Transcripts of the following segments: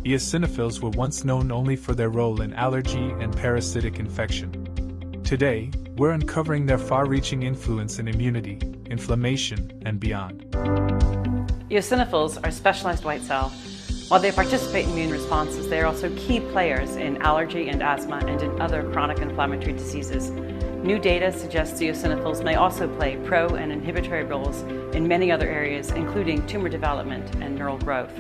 Eosinophils were once known only for their role in allergy and parasitic infection. Today, we're uncovering their far-reaching influence in immunity, inflammation, and beyond. Eosinophils are specialized white cell. While they participate in immune responses, they are also key players in allergy and asthma and in other chronic inflammatory diseases. New data suggests eosinophils may also play pro- and inhibitory roles in many other areas, including tumor development and neural growth.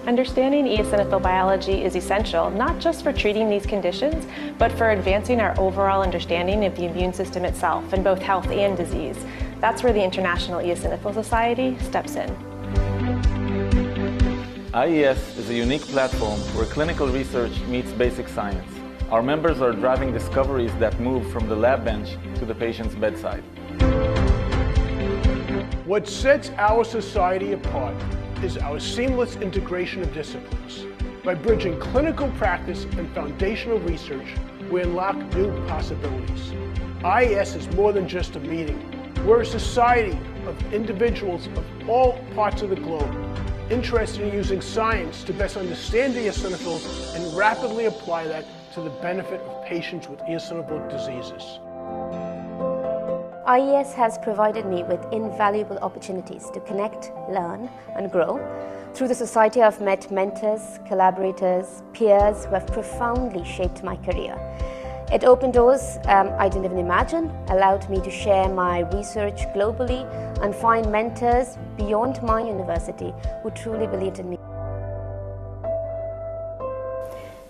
Understanding eosinophil biology is essential, not just for treating these conditions, but for advancing our overall understanding of the immune system itself in both health and disease. That's where the International Eosinophil Society steps in. IES is a unique platform where clinical research meets basic science. Our members are driving discoveries that move from the lab bench to the patient's bedside. What sets our society apart is our seamless integration of disciplines. By bridging clinical practice and foundational research, we unlock new possibilities. IES is more than just a meeting. We're a society of individuals of all parts of the globe, interested in using science to best understand eosinophils and rapidly apply that to the benefit of patients with eosinophil diseases. IES has provided me with invaluable opportunities to connect, learn, and grow. Through the society, I've met mentors, collaborators, peers who have profoundly shaped my career. It opened doors I didn't even imagine, allowed me to share my research globally and find mentors beyond my university who truly believed in me.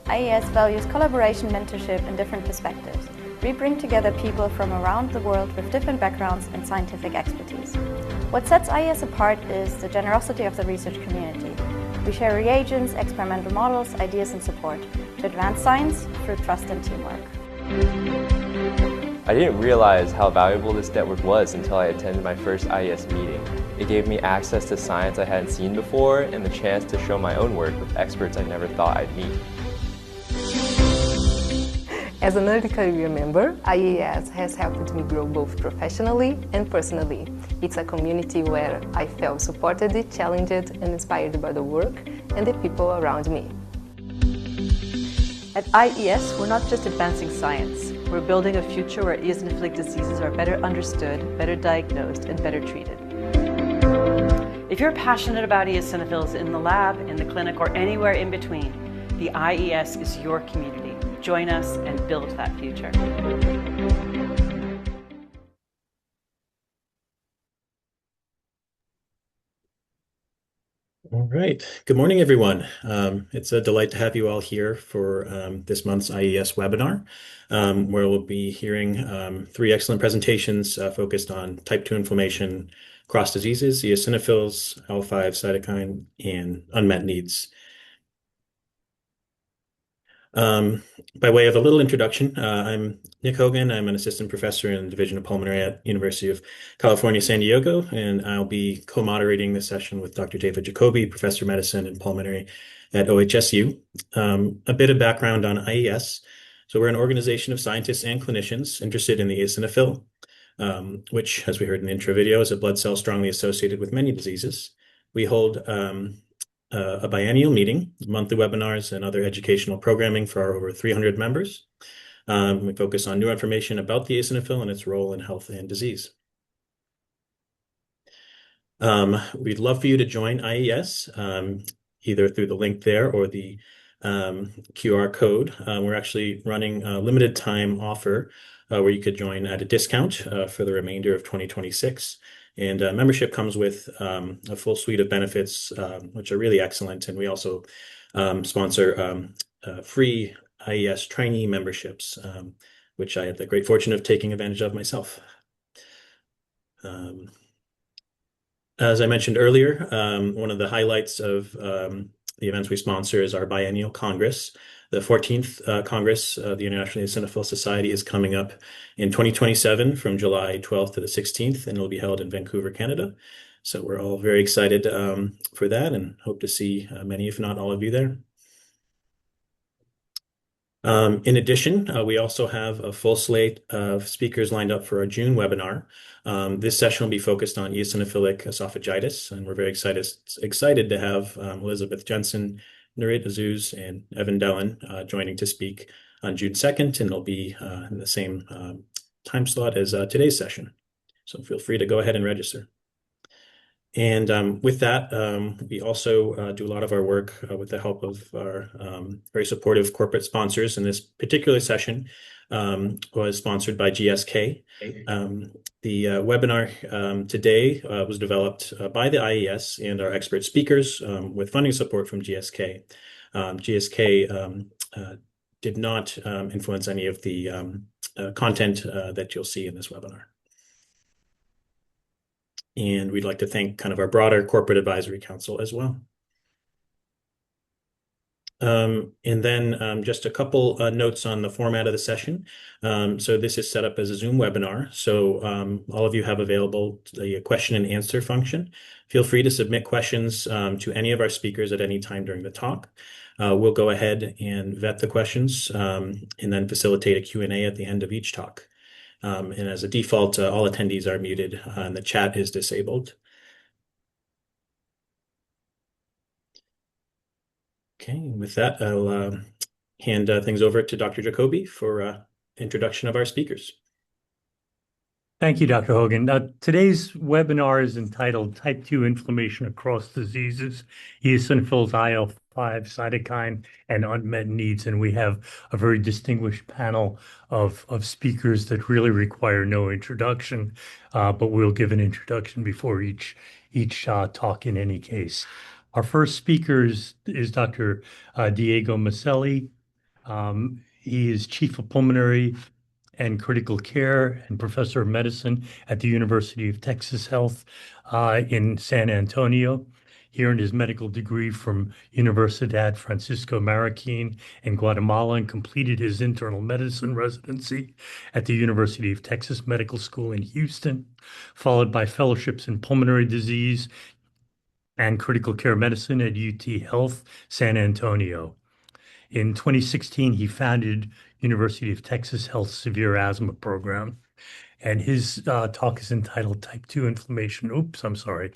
IES values collaboration, mentorship, and different perspectives. We bring together people from around the world with different backgrounds and scientific expertise. What sets IES apart is the generosity of the research community. We share reagents, experimental models, ideas, and support to advance science through trust and teamwork. I didn't realize how valuable this network was until I attended my first IES meeting. It gave me access to science I hadn't seen before and the chance to show my own work with experts I never thought I'd meet. As an early career member, IES has helped me grow both professionally and personally. It's a community where I felt supported, challenged, and inspired by the work and the people around me. At IES, we're not just advancing science. We're building a future where eosinophilic diseases are better understood, better diagnosed, and better treated. If you're passionate about eosinophils in the lab, in the clinic, or anywhere in between, the IES is your community. Join us and build that future. All right. Good morning, everyone. It's a delight to have you all here for this month's IES webinar, where we'll be hearing 3 excellent presentations focused on type 2 inflammation across diseases, eosinophils, IL-5, cytokine, and unmet needs. By way of a little introduction, I'm Nick Hogan. I'm an assistant professor in the Division of Pulmonary at University of California, San Diego, and I'll be co-moderating this session with Dr. David Jacoby, professor of medicine and pulmonary at OHSU. A bit of background on IES. So we're an organization of scientists and clinicians interested in the eosinophil, which, as we heard in the intro video, is a blood cell strongly associated with many diseases. We hold a biennial meeting, monthly webinars, and other educational programming for our over 300 members. We focus on new information about the eosinophil and its role in health and disease. We'd love for you to join IES, either through the link there or the QR code. We're actually running a limited time offer where you could join at a discount for the remainder of 2026. And membership comes with a full suite of benefits, which are really excellent. And we also sponsor free IES trainee memberships, which I had the great fortune of taking advantage of myself. As I mentioned earlier, one of the highlights of the events we sponsor is our biennial Congress. The 14th Congress of the International Eosinophil Society is coming up in 2027 from July 12th to the 16th, and it'll be held in Vancouver, Canada. So we're all very excited for that and hope to see many, if not all of you there. In addition, we also have a full slate of speakers lined up for our June webinar. This session will be focused on eosinophilic esophagitis, and we're very excited to have Elizabeth Jensen, Nurit Azuz and Evan Dellin joining to speak on June 2nd, and they'll be in the same time slot as today's session. So feel free to go ahead and register. And with that, we also do a lot of our work with the help of our very supportive corporate sponsors. And this particular session was sponsored by GSK. The webinar today was developed by the IES and our expert speakers with funding support from GSK. GSK did not influence any of the content that you'll see in this webinar. And we'd like to thank kind of our broader corporate advisory council as well. And then just a couple notes on the format of the session. So this is set up as a Zoom webinar. So all of you have available the question and answer function. Feel free to submit questions to any of our speakers at any time during the talk. We'll go ahead and vet the questions and then facilitate a Q&A at the end of each talk. And as a default, all attendees are muted and the chat is disabled. Okay, with that, I'll hand things over to Dr. Jacoby for introduction of our speakers. Thank you, Dr. Hogan. Today's webinar is entitled Type 2 Inflammation Across Diseases, Eosinophils, IL-5, Cytokine, and Unmet Needs. And we have a very distinguished panel of speakers that really require no introduction, but we'll give an introduction before each talk in any case. Our first speaker is Dr. Diego Maselli. He is Chief of Pulmonary and Critical Care and Professor of Medicine at the University of Texas Health in San Antonio. He earned his medical degree from Universidad Francisco Marroquín in Guatemala and completed his internal medicine residency at the University of Texas Medical School in Houston, followed by fellowships in pulmonary disease and critical care medicine at UT Health San Antonio. In 2016, he founded University of Texas Health Severe Asthma Program, and his talk is entitled Type 2 Inflammation. Oops, I'm sorry.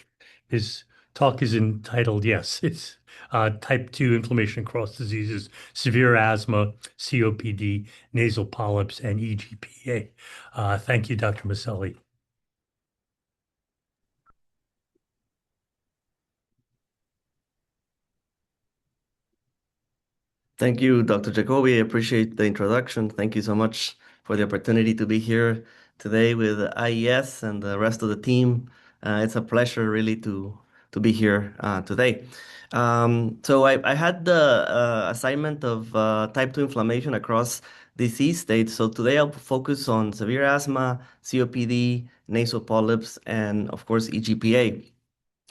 His talk is entitled, yes, it's Type 2 Inflammation Across Diseases, Severe Asthma, COPD, Nasal Polyps, and EGPA. Thank you, Dr. Maselli. Thank you, Dr. Jacoby. I appreciate the introduction. Thank you so much for the opportunity to be here today with IES and the rest of the team. It's a pleasure really to be here today. So I had the assignment of type 2 inflammation across disease states. So today I'll focus on severe asthma, COPD, nasal polyps, and of course EGPA.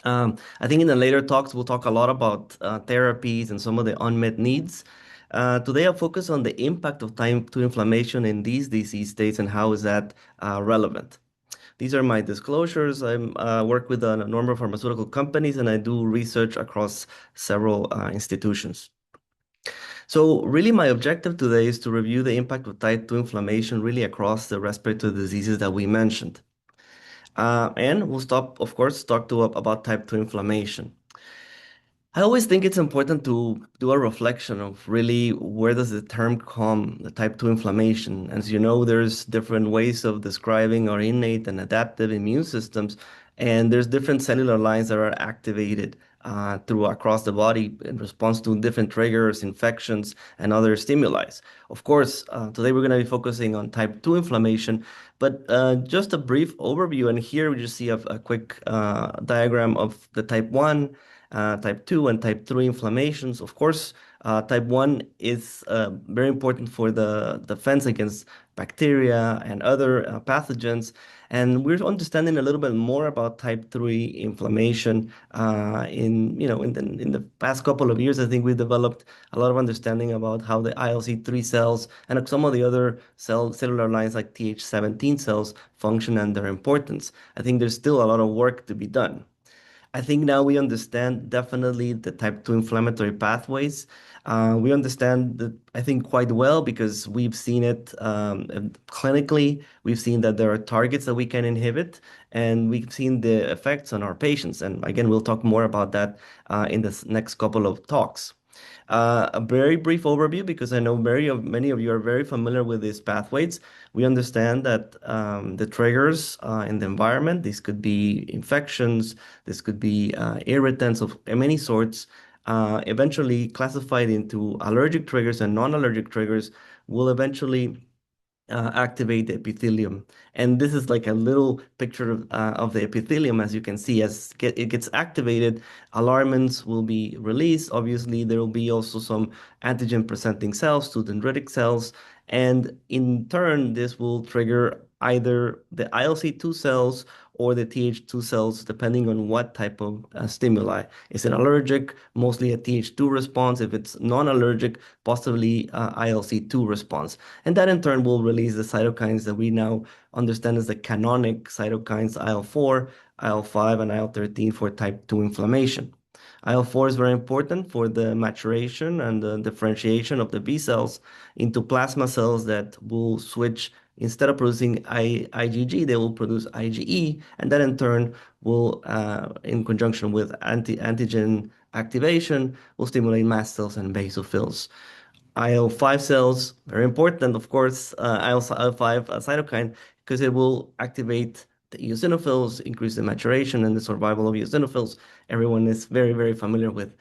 I think in the later talks, we'll talk a lot about therapies and some of the unmet needs. Today, I'll focus on the impact of type 2 inflammation in these disease states and how is that relevant. These are my disclosures. I work with a number of pharmaceutical companies and I do research across several institutions. So really my objective today is to review the impact of type 2 inflammation really across the respiratory diseases that we mentioned. And we'll of course, talk about type 2 inflammation. I always think it's important to do a reflection of really where does the term come, the type 2 inflammation. As you know, there's different ways of describing our innate and adaptive immune systems, and there's different cellular lines that are activated across the body in response to different triggers, infections, and other stimuli. Of course, today we're going to be focusing on type 2 inflammation, but just a brief overview. And here we just see a quick diagram of the type 1, type 2, and type 3 inflammations. Of course, type 1 is very important for the defense against bacteria and other pathogens. And we're understanding a little bit more about type 3 inflammation in the past couple of years. I think we've developed a lot of understanding about how the IL-3 cells and some of the other cellular lines like Th17 cells function and their importance. I think there's still a lot of work to be done. I think now we understand definitely the type 2 inflammatory pathways. We understand that, I think, quite well because we've seen it clinically. We've seen that there are targets that we can inhibit, and we've seen the effects on our patients. And again, we'll talk more about that in the next couple of talks. A very brief overview, because I know many of you are very familiar with these pathways. We understand that the triggers in the environment, these could be infections, this could be irritants of many sorts, eventually classified into allergic triggers and non-allergic triggers, will eventually activate the epithelium. And this is like a little picture of the epithelium. As you can see, as it gets activated, alarmins will be released. Obviously, there will be also some antigen-presenting cells, to dendritic cells, and in turn, this will trigger either the ILC2 cells or the Th2 cells, depending on what type of stimuli. Is it allergic? Mostly a Th2 response. If it's non-allergic, possibly ILC2 response. And that in turn will release the cytokines that we now understand as the canonic cytokines IL-4, IL-5, and IL-13 for type 2 inflammation. IL-4 is very important for the maturation and the differentiation of the B cells into plasma cells that will switch. Instead of producing IgG, they will produce IgE, and that in turn will, in conjunction with antigen activation, will stimulate mast cells and basophils. IL-5 cells, very important, of course, IL-5 cytokine, because it will activate the eosinophils, increase the maturation and the survival of eosinophils. Everyone is very, very familiar with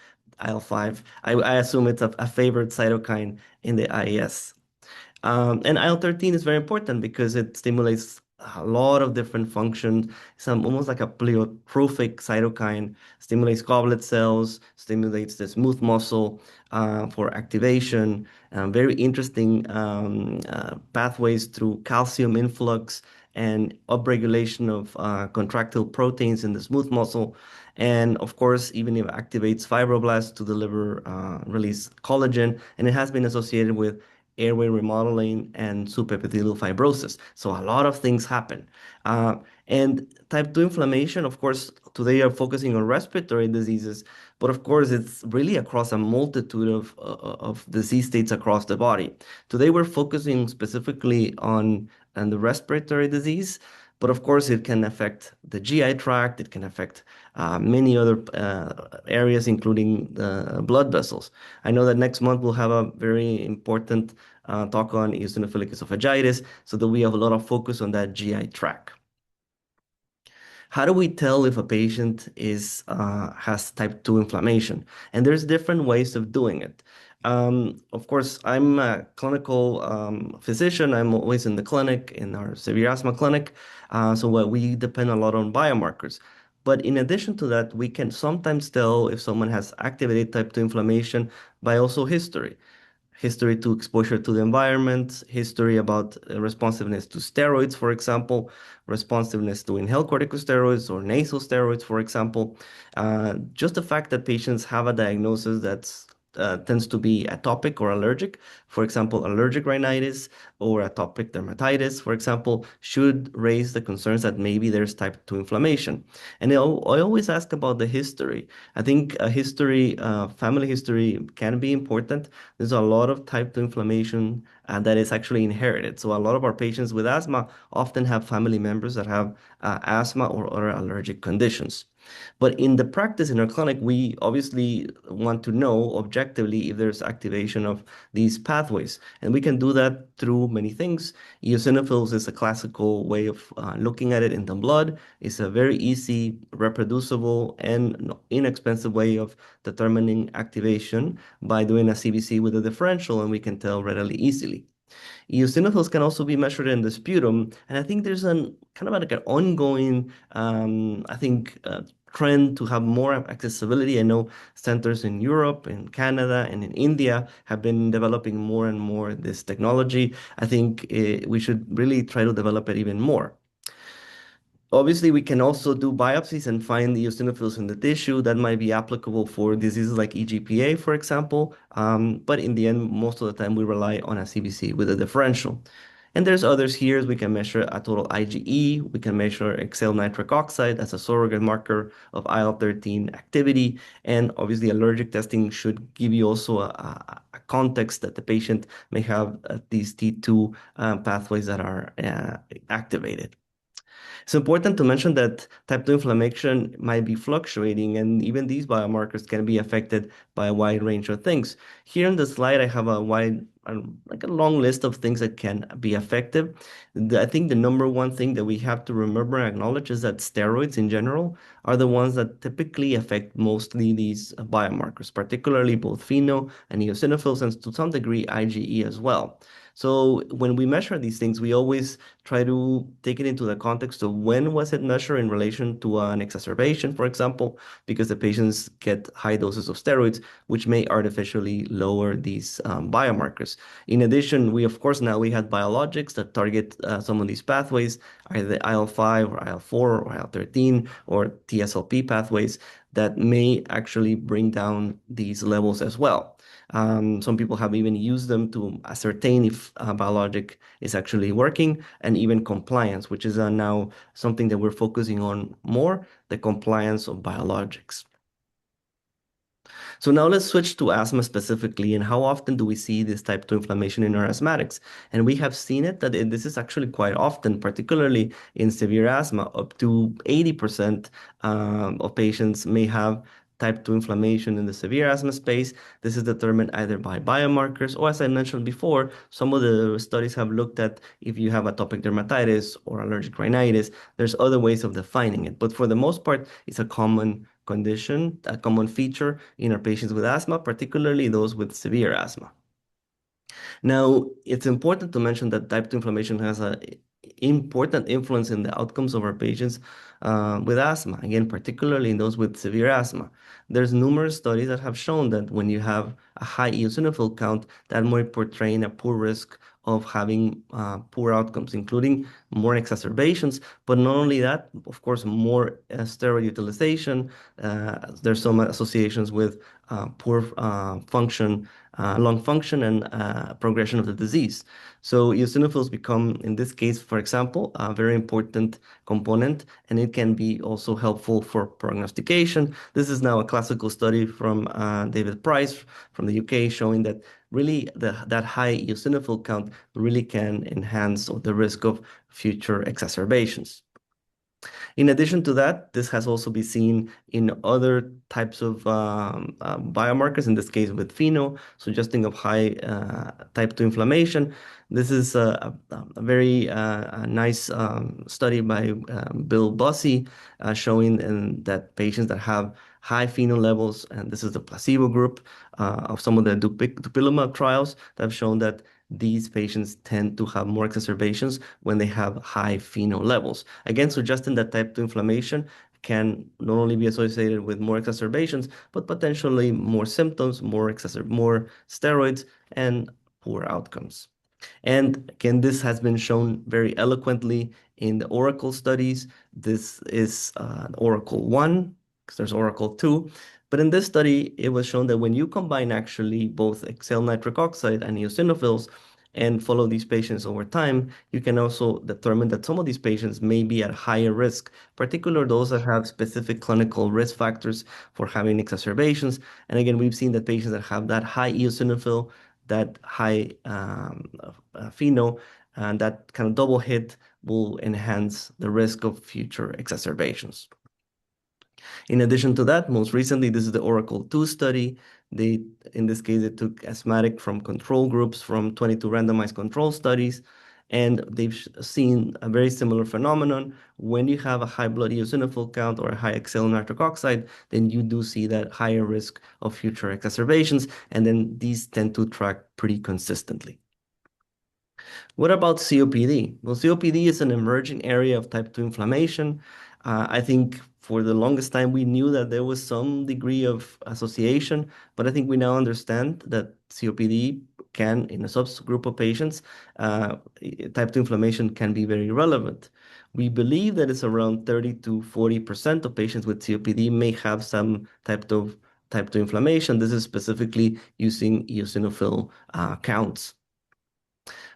IL-5. I assume it's a favorite cytokine in the IES. And IL-13 is very important because it stimulates a lot of different functions. Some almost like a pleiotropic cytokine, stimulates goblet cells, stimulates the smooth muscle for activation. Very interesting pathways through calcium influx and upregulation of contractile proteins in the smooth muscle. And of course, even if it activates fibroblasts to deliver, release collagen, and it has been associated with airway remodeling and subepithelial fibrosis. So a lot of things happen. And type 2 inflammation, of course, today are focusing on respiratory diseases, but of course, it's really across a multitude of disease states across the body. Today, we're focusing specifically on the respiratory disease, but of course, it can affect the GI tract. It can affect many other areas, including the blood vessels. I know that next month we'll have a very important talk on eosinophilic esophagitis, so that we have a lot of focus on that GI tract. How do we tell if a patient has type 2 inflammation? And there's different ways of doing it. Of course, I'm a clinical physician. I'm always in the clinic, in our severe asthma clinic. So we depend a lot on biomarkers. But in addition to that, we can sometimes tell if someone has activated type 2 inflammation by also history. History to exposure to the environment, history about responsiveness to steroids, for example, responsiveness to inhaled corticosteroids or nasal steroids, for example. Just the fact that patients have a diagnosis that's tends to be atopic or allergic. For example, allergic rhinitis or atopic dermatitis, for example, should raise the concerns that maybe there's type 2 inflammation. And I always ask about the history. I think a history, family history can be important. There's a lot of type 2 inflammation that is actually inherited. So a lot of our patients with asthma often have family members that have asthma or other allergic conditions. But in the practice in our clinic, we obviously want to know objectively if there's activation of these pathways. And we can do that through many things. Eosinophils is a classical way of looking at it in the blood. It's a very easy, reproducible, and inexpensive way of determining activation by doing a CBC with a differential, and we can tell readily easily. Eosinophils can also be measured in the sputum, and I think there's kind of like an ongoing, trend to have more accessibility. I know centers in Europe, in Canada, and in India have been developing more and more this technology. I think we should really try to develop it even more. Obviously, we can also do biopsies and find the eosinophils in the tissue. That might be applicable for diseases like EGPA, for example. But in the end, most of the time, we rely on a CBC with a differential. And there's others here. We can measure a total IgE. We can measure exhaled nitric oxide as a surrogate marker of IL-13 activity. And obviously, allergic testing should give you also a context that the patient may have these T2 pathways that are activated. It's important to mention that type 2 inflammation might be fluctuating, and even these biomarkers can be affected by a wide range of things. Here in the slide, I have a like a long list of things that can be effective. I think the number one thing that we have to remember and acknowledge is that steroids in general are the ones that typically affect mostly these biomarkers, particularly both FeNO and eosinophils, and to some degree IgE as well. So when we measure these things, we always try to take it into the context of when was it measured in relation to an exacerbation, for example, because the patients get high doses of steroids, which may artificially lower these biomarkers. In addition, we of course now we have biologics that target some of these pathways, either the IL-5 or IL-4 or IL-13 or TSLP pathways that may actually bring down these levels as well. Some people have even used them to ascertain if a biologic is actually working, and even compliance, which is now something that we're focusing on more, the compliance of biologics. So now let's switch to asthma specifically, and how often do we see this type 2 inflammation in our asthmatics? And we have seen it that this is actually quite often, particularly in severe asthma. Up to 80% of patients may have type 2 inflammation in the severe asthma space. This is determined either by biomarkers, or as I mentioned before, some of the studies have looked at if you have atopic dermatitis or allergic rhinitis. There's other ways of defining it, but for the most part, it's a common condition, a common feature in our patients with asthma, particularly those with severe asthma. Now, it's important to mention that type 2 inflammation has an important influence in the outcomes of our patients with asthma, again, particularly in those with severe asthma. There's numerous studies that have shown that when you have a high eosinophil count, that might portray a poor risk of having poor outcomes, including more exacerbations. But not only that, of course, more steroid utilization. There's some associations with poor function, lung function, and progression of the disease. So eosinophils become, in this case, for example, a very important component, and it can be also helpful for prognostication. This is now a classical study from David Price from the UK, showing that really that high eosinophil count really can enhance the risk of future exacerbations. In addition to that, this has also been seen in other types of biomarkers, in this case with FeNO, suggesting of high type 2 inflammation. This is a very nice study by Bill Bussey showing that patients that have high FeNO levels, and this is the placebo group of some of the dupilumab trials that have shown that these patients tend to have more exacerbations when they have high FeNO levels. Again, suggesting that type 2 inflammation can not only be associated with more exacerbations, but potentially more symptoms, more steroids, and poor outcomes. And again, this has been shown very eloquently in the Oracle studies. This is Oracle 1, because there's Oracle 2. But in this study, it was shown that when you combine actually both exhaled nitric oxide and eosinophils and follow these patients over time, you can also determine that some of these patients may be at higher risk, particularly those that have specific clinical risk factors for having exacerbations. And again, we've seen that patients that have that high eosinophil, that high FeNO, and that kind of double hit will enhance the risk of future exacerbations. In addition to that, most recently, this is the Oracle 2 study. In this case, it took asthmatic from control groups from 22 randomized control studies, and they've seen a very similar phenomenon. When you have a high blood eosinophil count or a high exhaled nitric oxide, then you do see that higher risk of future exacerbations, and then these tend to track pretty consistently. What about COPD? Well, COPD is an emerging area of type 2 inflammation. I think for the longest time, we knew that there was some degree of association, but I think we now understand that COPD can, in a subgroup of patients, type 2 inflammation can be very relevant. We believe that it's around 30 to 40% of patients with COPD may have some type 2 inflammation. This is specifically using eosinophil counts.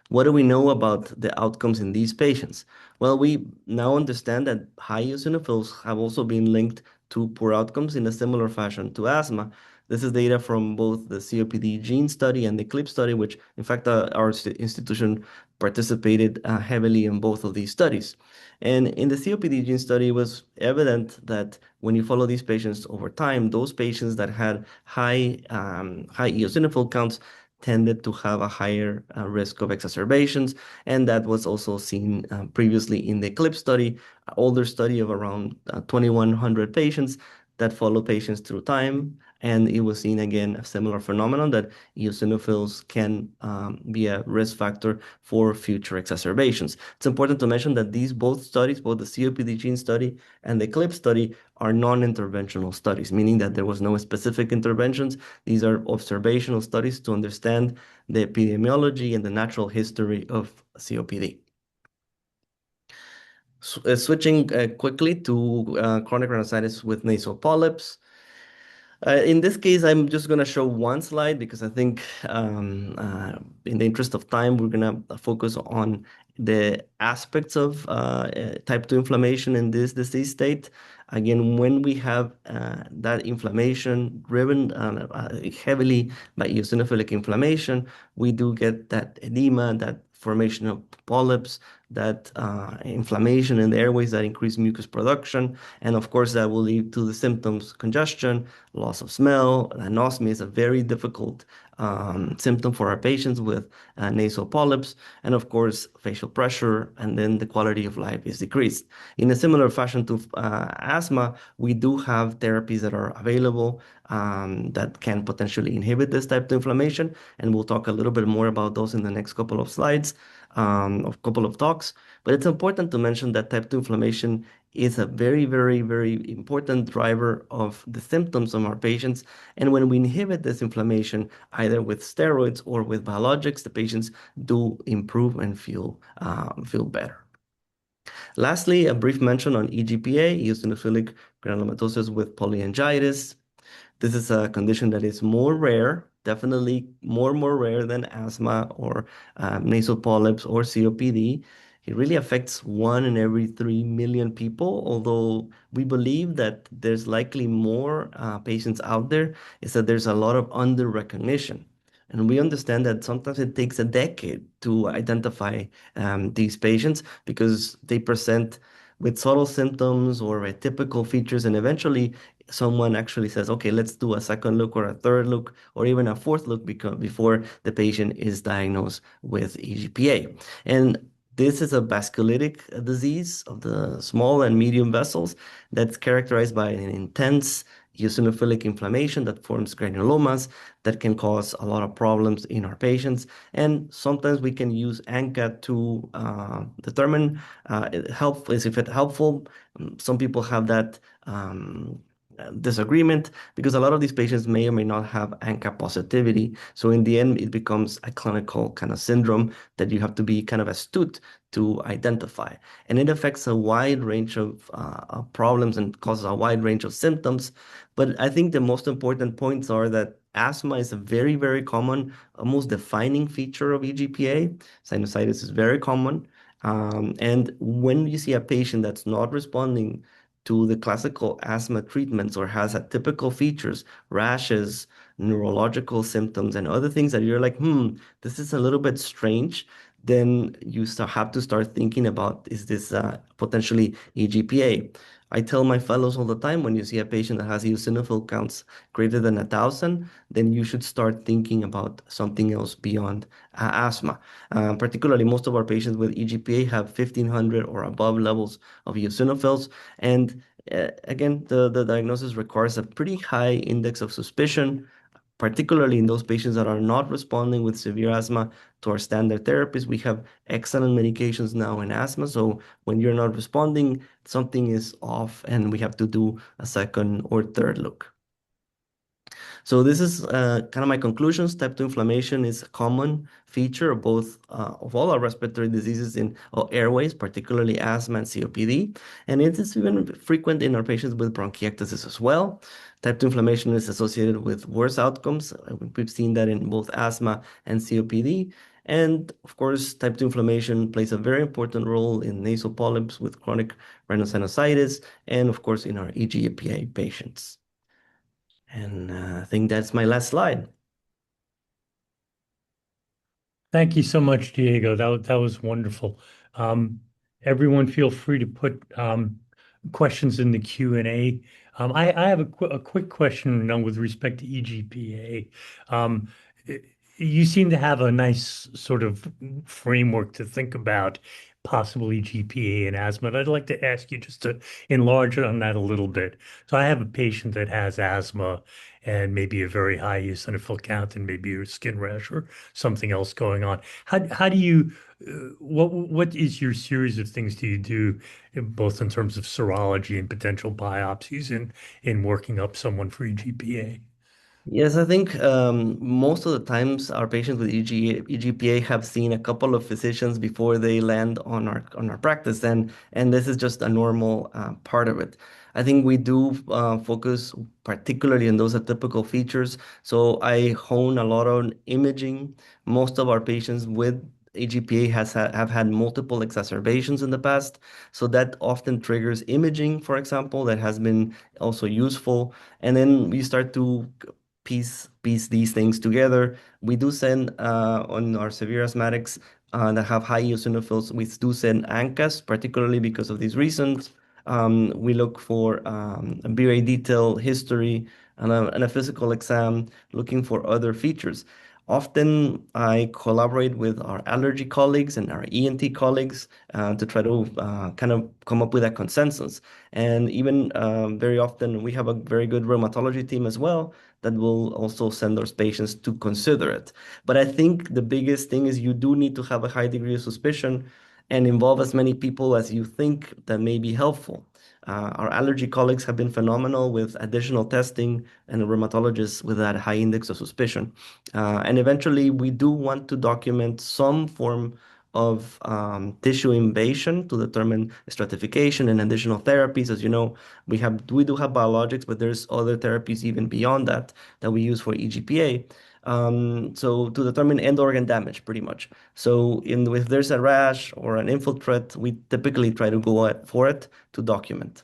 What do we know about the outcomes in these patients? Well, we now understand that high eosinophils have also been linked to poor outcomes in a similar fashion to asthma. This is data from both the COPD gene study and the ECLIPSE study, which in fact our institution participated heavily in both of these studies. And in the COPD gene study, it was evident that when you follow these patients over time, those patients that had high eosinophil counts tended to have a higher risk of exacerbations, and that was also seen previously in the ECLIPSE study, an older study of around 2,100 patients that follow patients through time, and it was seen again a similar phenomenon that eosinophils can be a risk factor for future exacerbations. It's important to mention that these both studies, both the COPD gene study and the ECLIPSE study, are non-interventional studies, meaning that there was no specific interventions. These are observational studies to understand the epidemiology and the natural history of COPD. Switching quickly to chronic rhinosinusitis with nasal polyps. In this case, I'm just going to show one slide because I think in the interest of time, we're going to focus on the aspects of type 2 inflammation in this disease state. Again, when we have that inflammation driven heavily by eosinophilic inflammation, we do get that edema, that formation of polyps, that inflammation in the airways that increase mucus production. And of course, that will lead to the symptoms, congestion, loss of smell. Anosmia is a very difficult symptom for our patients with nasal polyps. And of course, facial pressure, and then the quality of life is decreased. In a similar fashion to asthma, we do have therapies that are available that can potentially inhibit this type of inflammation. And we'll talk a little bit more about those in the next couple of slides, a couple of talks. But it's important to mention that type 2 inflammation is a very, very, very important driver of the symptoms of our patients. And when we inhibit this inflammation, either with steroids or with biologics, the patients do improve and feel better. Lastly, a brief mention on EGPA, eosinophilic granulomatosis with polyangiitis. This is a condition that is more rare, definitely more rare than asthma or nasal polyps or COPD. It really affects 1 in every 3 million people, although we believe that there's likely more patients out there, is that there's a lot of under-recognition. And we understand that sometimes it takes a decade to identify these patients because they present with subtle symptoms or atypical features, and eventually someone actually says, okay, let's do a second look or a third look or even a fourth look before the patient is diagnosed with EGPA. And this is a vasculitic disease of the small and medium vessels that's characterized by an intense eosinophilic inflammation that forms granulomas that can cause a lot of problems in our patients. And sometimes we can use ANCA to determine if it's helpful. Some people have that disagreement because a lot of these patients may or may not have ANCA positivity. So in the end, it becomes a clinical kind of syndrome that you have to be kind of astute to identify. And it affects a wide range of problems and causes a wide range of symptoms. But I think the most important points are that asthma is a very, very common, almost defining feature of EGPA. Sinusitis is very common. And when you see a patient that's not responding to the classical asthma treatments or has atypical features, rashes, neurological symptoms, and other things that you're like, this is a little bit strange, then you have to start thinking about, is this potentially EGPA? I tell my fellows all the time, when you see a patient that has eosinophil counts greater than 1,000, then you should start thinking about something else beyond asthma. Particularly, most of our patients with EGPA have 1,500 or above levels of eosinophils. And again, the diagnosis requires a pretty high index of suspicion, particularly in those patients that are not responding with severe asthma to our standard therapies. We have excellent medications now in asthma. So when you're not responding, something is off and we have to do a second or third look. So this is kind of my conclusions. Type 2 inflammation is a common feature of both of all our respiratory diseases in airways, particularly asthma and COPD. And it is even frequent in our patients with bronchiectasis as well. Type 2 inflammation is associated with worse outcomes. We've seen that in both asthma and COPD. And of course, type 2 inflammation plays a very important role in nasal polyps with chronic rhinosinusitis, and of course in our EGPA patients. And I think that's my last slide. Thank you so much, Diego. That was wonderful. Um, Everyone, feel free to put questions in the Q&A. I have a quick question, with respect to EGPA. Um, you seem to have a nice sort of framework to think about possible EGPA and asthma. And I'd like to ask you just to enlarge on that a little bit. So I have a patient that has asthma and maybe a very high eosinophil count and maybe a skin rash or something else going on. How do you what is your series of things do you do both in terms of serology and potential biopsies in working up someone for EGPA? Yes, I think most of the times our patients with EGPA have seen a couple of physicians before they land on our practice, and this is just a normal part of it. I think we do focus particularly on those atypical features. So I hone a lot on imaging. Most of our patients with EGPA have had multiple exacerbations in the past, so that often triggers imaging, for example, that has been also useful. And then we start to piece these things together. We do send on our severe asthmatics that have high eosinophils, we do send ANCAs, particularly because of these reasons. We look for a very detailed history and a physical exam looking for other features. Often I collaborate with our allergy colleagues and our ENT colleagues to try to kind of come up with a consensus. And even very often we have a very good rheumatology team as well that will also send those patients to consider it. But I think the biggest thing is you do need to have a high degree of suspicion and involve as many people as you think that may be helpful. Our allergy colleagues have been phenomenal with additional testing and rheumatologists with that high index of suspicion. And eventually, we do want to document some form of tissue invasion to determine stratification and additional therapies. As you know, we do have biologics, but there's other therapies even beyond that that we use for EGPA. So to determine end organ damage, pretty much. So if there's a rash or an infiltrate, we typically try to go for it to document.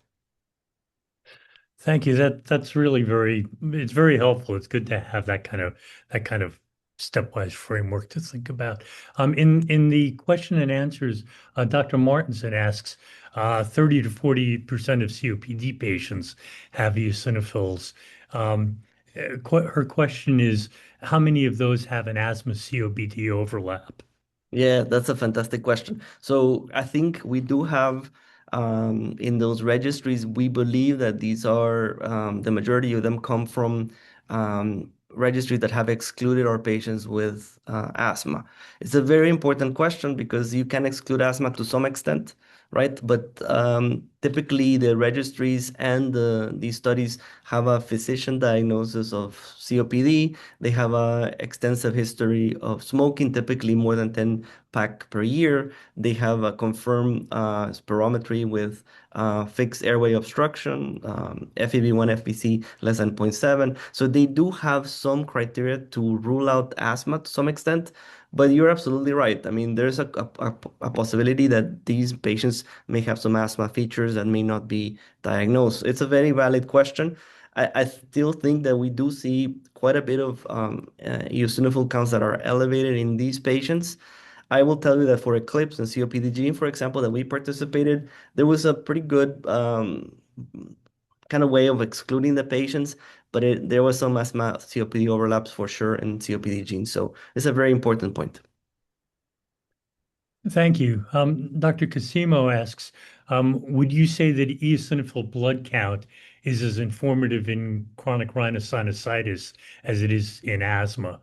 Thank you. That's really it's very helpful. It's good to have that kind of stepwise framework to think about. In the question and answers, Dr. Martinson asks, 30 to 40% of COPD patients have eosinophils. Her question is, how many of those have an asthma COPD overlap? Yeah, that's a fantastic question. So I think we do have in those registries, we believe that these are the majority of them come from registries that have excluded our patients with asthma. It's a very important question because you can exclude asthma to some extent, right? But typically the registries and these studies have a physician diagnosis of COPD. They have a extensive history of smoking, typically more than 10 pack per year. They have a confirmed spirometry with fixed airway obstruction, FEV1, FVC less than 0.7. So they do have some criteria to rule out asthma to some extent. But you're absolutely right. I mean, there's a possibility that these patients may have some asthma features that may not be diagnosed. It's a very valid question. I still think that we do see quite a bit of eosinophil counts that are elevated in these patients. I will tell you that for Eclipse and COPD gene, for example, that we participated, there was a pretty good kind of way of excluding the patients, but there was some asthma COPD overlaps for sure in COPD genes. So it's a very important point. Thank you. Dr. Casimo asks, would you say that eosinophil blood count is as informative in chronic rhinosinusitis as it is in asthma?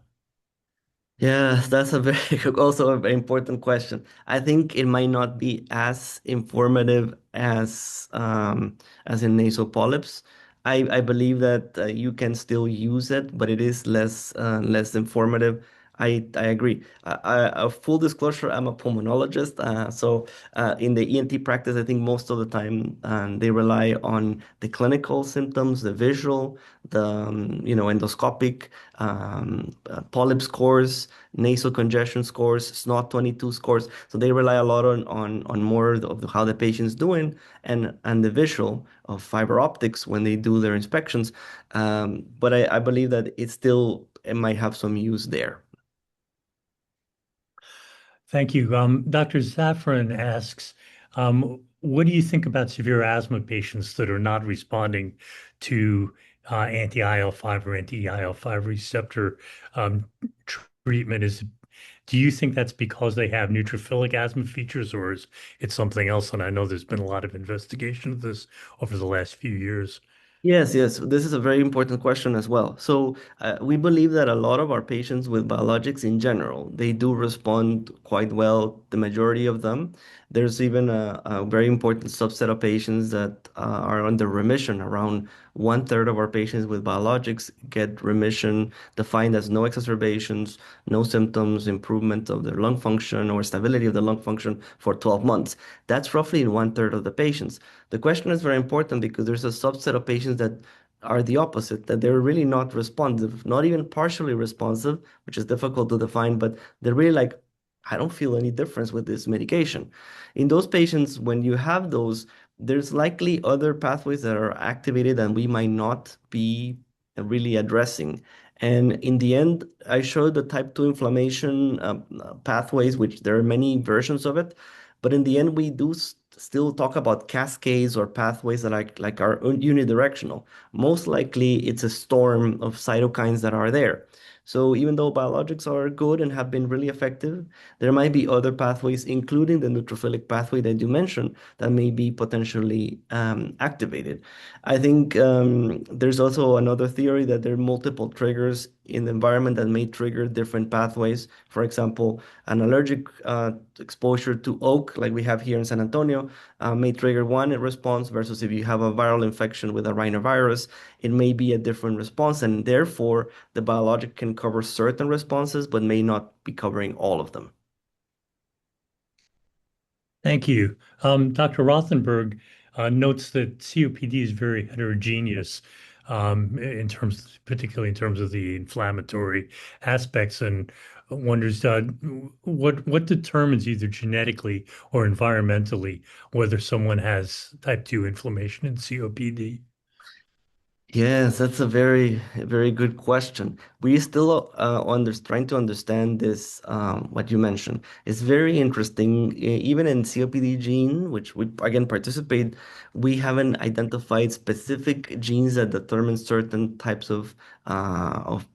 Yeah, that's a very also a very important question. I think it might not be as informative as in nasal polyps. I believe that you can still use it, but it is less informative. I agree. Full disclosure, I'm a pulmonologist. In the ENT practice, I think most of the time they rely on the clinical symptoms, the visual, the endoscopic polyp scores, nasal congestion scores, SNOT 22 scores. So they rely a lot on more of how the patient's doing and the visual of fiber optics when they do their inspections. But I believe that it might have some use there. Thank you. Dr. Zafran asks, what do you think about severe asthma patients that are not responding to anti-IL-5 or anti-IL-5 receptor um, treatment? Do you think that's because they have neutrophilic asthma features, or is it something else? And I know there's been a lot of investigation of this over the last few years. Yes, yes. This is a very important question as well. So we believe that a lot of our patients with biologics in general, they do respond quite well, the majority of them. There's even a very important subset of patients that are under remission. Around one third of our patients with biologics get remission defined as no exacerbations, no symptoms, improvement of their lung function or stability of the lung function for 12 months. That's roughly in one third of the patients. The question is very important because there's a subset of patients that are the opposite, that they're really not responsive, not even partially responsive, which is difficult to define, but they're really like, I don't feel any difference with this medication. In those patients, when you have those, there's likely other pathways that are activated and we might not be really addressing. And in the end, I showed the type 2 inflammation pathways, which there are many versions of it. But in the end, we do still talk about cascades or pathways that are unidirectional. Most likely, it's a storm of cytokines that are there. So even though biologics are good and have been really effective, there might be other pathways, including the neutrophilic pathway that you mentioned, that may be potentially activated. I think there's also another theory that there are multiple triggers in the environment that may trigger different pathways. For example, an allergic exposure to oak, like we have here in San Antonio, may trigger one response versus if you have a viral infection with a rhinovirus, it may be a different response. And therefore, the biologic can cover certain responses, but may not be covering all of them. Thank you. Dr. Rothenberg notes that COPD is very heterogeneous particularly in terms of the inflammatory aspects, and wonders what determines either genetically or environmentally whether someone has type 2 inflammation in COPD. Yes, that's a very, very good question. We still trying to understand this, what you mentioned. It's very interesting. Even in COPD gene, which we again participate, we haven't identified specific genes that determine certain types of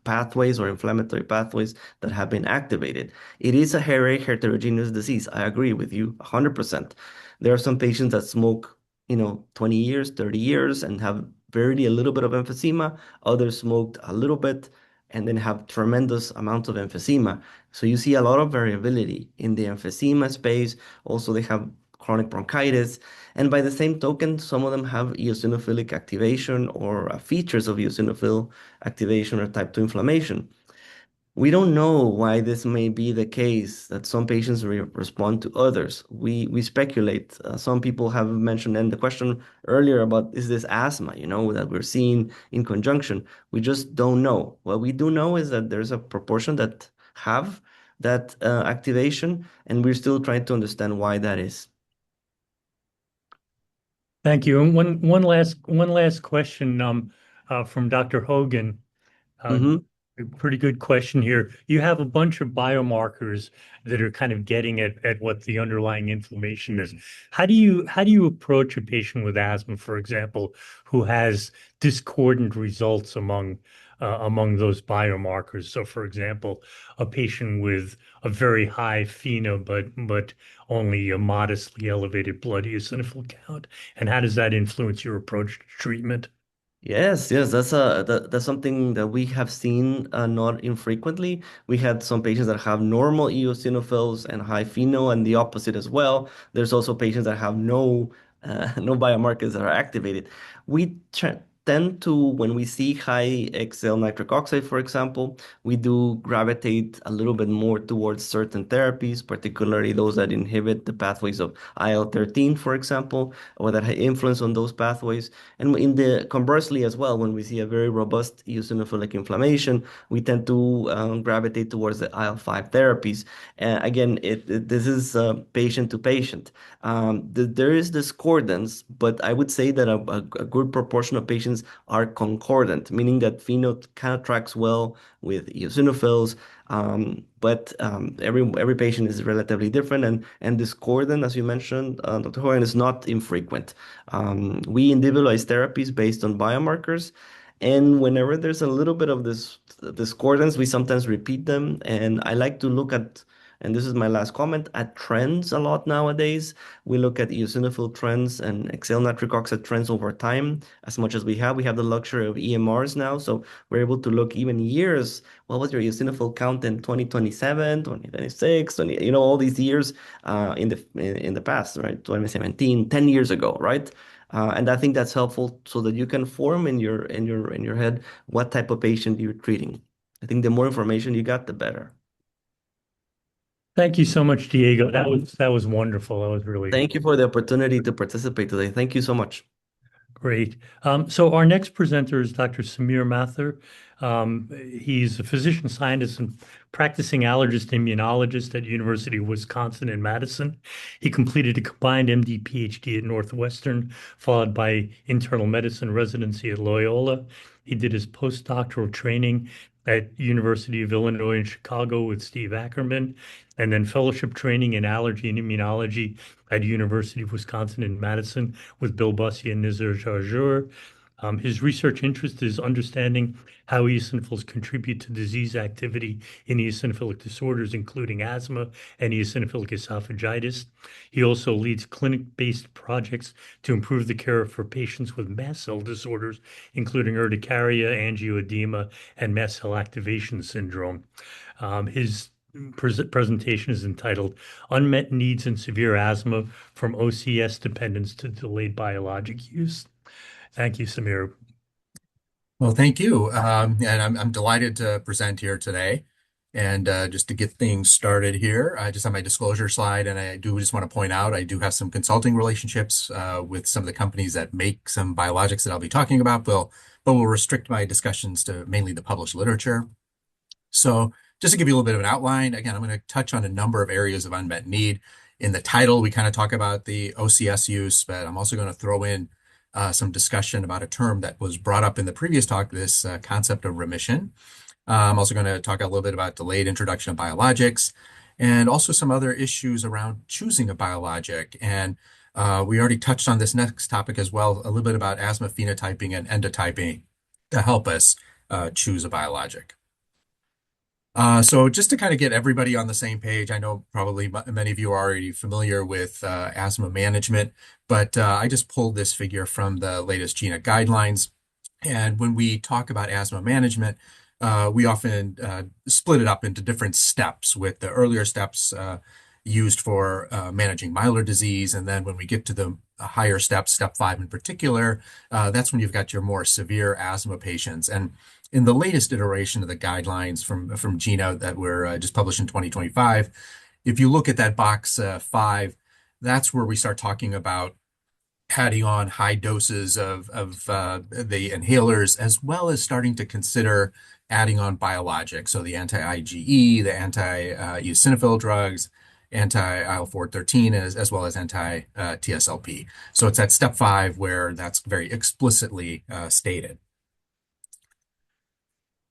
pathways or inflammatory pathways that have been activated. It is a very heterogeneous disease. I agree with you 100%. There are some patients that smoke, 20 years, 30 years and have barely a little bit of emphysema. Others smoked a little bit and then have tremendous amounts of emphysema. So you see a lot of variability in the emphysema space. Also, they have chronic bronchitis. And by the same token, some of them have eosinophilic activation or features of eosinophil activation or type 2 inflammation. We don't know why this may be the case, that some patients respond to others. We speculate. Some people have mentioned, and the question earlier about is this asthma, that we're seeing in conjunction. We just don't know. What we do know is that there's a proportion that have that activation, and we're still trying to understand why that is. Thank you. And one last question from Dr. Hogan. Pretty good question here. You have a bunch of biomarkers that are kind of getting at what the underlying inflammation is. How do you approach a patient with asthma, for example, who has discordant results among those biomarkers? So, for example, a patient with a very high FeNO but only a modestly elevated blood eosinophil count, and how does that influence your approach to treatment? Yes, that's something that we have seen not infrequently. We had some patients that have normal eosinophils and high FeNO, and the opposite as well. There's also patients that have no no biomarkers that are activated. We tend to, when we see high XL nitric oxide, for example, we do gravitate a little bit more towards certain therapies, particularly those that inhibit the pathways of IL-13, for example, or that have influence on those pathways. And conversely as well, when we see a very robust eosinophilic inflammation, we tend to gravitate towards the IL-5 therapies. Again, this is patient to patient. There is discordance, but I would say that a good proportion of patients are concordant, meaning that pheno kind of tracks well with eosinophils, but every patient is relatively different, and discordant, as you mentioned, Dr. Hogan, is not infrequent. We individualize therapies based on biomarkers, and whenever there's a little bit of this discordance, we sometimes repeat them, and I like to look at, and this is my last comment, at trends a lot nowadays. We look at eosinophil trends and XL nitric oxide trends over time as much as we have. We have the luxury of EMRs now, so we're able to look even years. What was your eosinophil count in 2027, 2026, all these years in the past, right? 2017, 10 years ago, right? And I think that's helpful so that you can form in your head what type of patient you're treating. I think the more information you got, the better. Thank you so much, Diego. That was wonderful. That was really Thank you for the opportunity to participate today. Thank you so much. great. So our next presenter is Dr. Samir Mathur. He's a physician scientist and practicing allergist immunologist at University of Wisconsin in Madison. He completed a combined MD PhD at Northwestern, followed by internal medicine residency at Loyola. He did his postdoctoral training at University of Illinois in Chicago with Steve Ackerman, and then fellowship training in allergy and immunology at University of Wisconsin in Madison with Bill Bussey and Nizar Jarjour. His research interest is understanding how eosinophils contribute to disease activity in eosinophilic disorders, including asthma and eosinophilic esophagitis. He also leads clinic-based projects to improve the care for patients with mast cell disorders, including urticaria, angioedema, and mast cell activation syndrome. His presentation is entitled Unmet Needs in Severe Asthma from OCS Dependence to Delayed Biologic Use. Thank you, Samir. Well, thank you. And I'm delighted to present here today. And just to get things started here, I just have my disclosure slide, and I do just want to point out I do have some consulting relationships with some of the companies that make some biologics that I'll be talking about, but will restrict my discussions to mainly the published literature. So just to give you a little bit of an outline, again, I'm going to touch on a number of areas of unmet need. In the title, we kind of talk about the OCS use, but I'm also going to throw in some discussion about a term that was brought up in the previous talk, this concept of remission. I'm also going to talk a little bit about delayed introduction of biologics and also some other issues around choosing a biologic. And we already touched on this next topic as well, a little bit about asthma phenotyping and endotyping to help us choose a biologic. So just to kind of get everybody on the same page, I know probably many of you are already familiar with asthma management, but I just pulled this figure from the latest GINA guidelines. And when we talk about asthma management, we often split it up into different steps, with the earlier steps used for managing milder disease. And then when we get to the higher steps, step 5 in particular, that's when you've got your more severe asthma patients. And in the latest iteration of the guidelines from GINA that were just published in 2025, if you look at that box 5, that's where we start talking about adding on high doses of the inhalers, as well as starting to consider adding on biologics. So the anti-IgE, the anti-eosinophil drugs, anti-IL-4/13, as well as anti-TSLP. So it's at step 5 where that's very explicitly stated.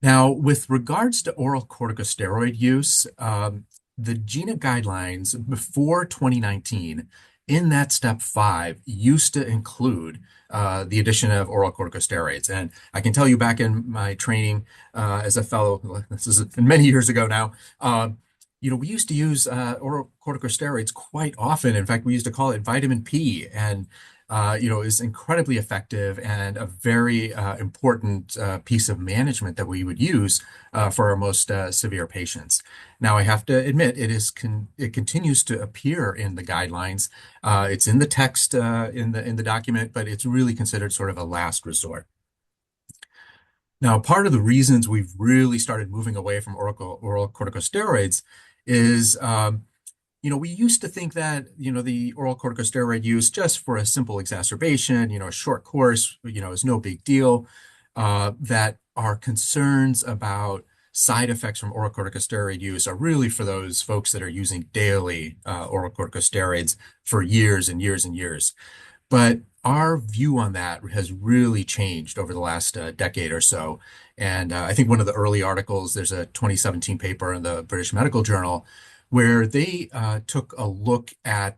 Now, with regards to oral corticosteroid use, the GINA guidelines before 2019, in that step 5, used to include the addition of oral corticosteroids. And I can tell you, back in my training as a fellow, this is many years ago now, we used to use oral corticosteroids quite often. In fact, we used to call it vitamin P, and is incredibly effective and a very important piece of management that we would use for our most severe patients. Now, I have to admit, it continues to appear in the guidelines. It's in the text in the document, but it's really considered sort of a last resort. Now, part of the reasons we've really started moving away from oral corticosteroids is, we used to think that, the oral corticosteroid use just for a simple exacerbation, a short course, is no big deal. That our concerns about side effects from oral corticosteroid use are really for those folks that are using daily oral corticosteroids for years and years and years. But our view on that has really changed over the last decade or so. And I think one of the early articles, there's a 2017 paper in the British Medical Journal where they took a look at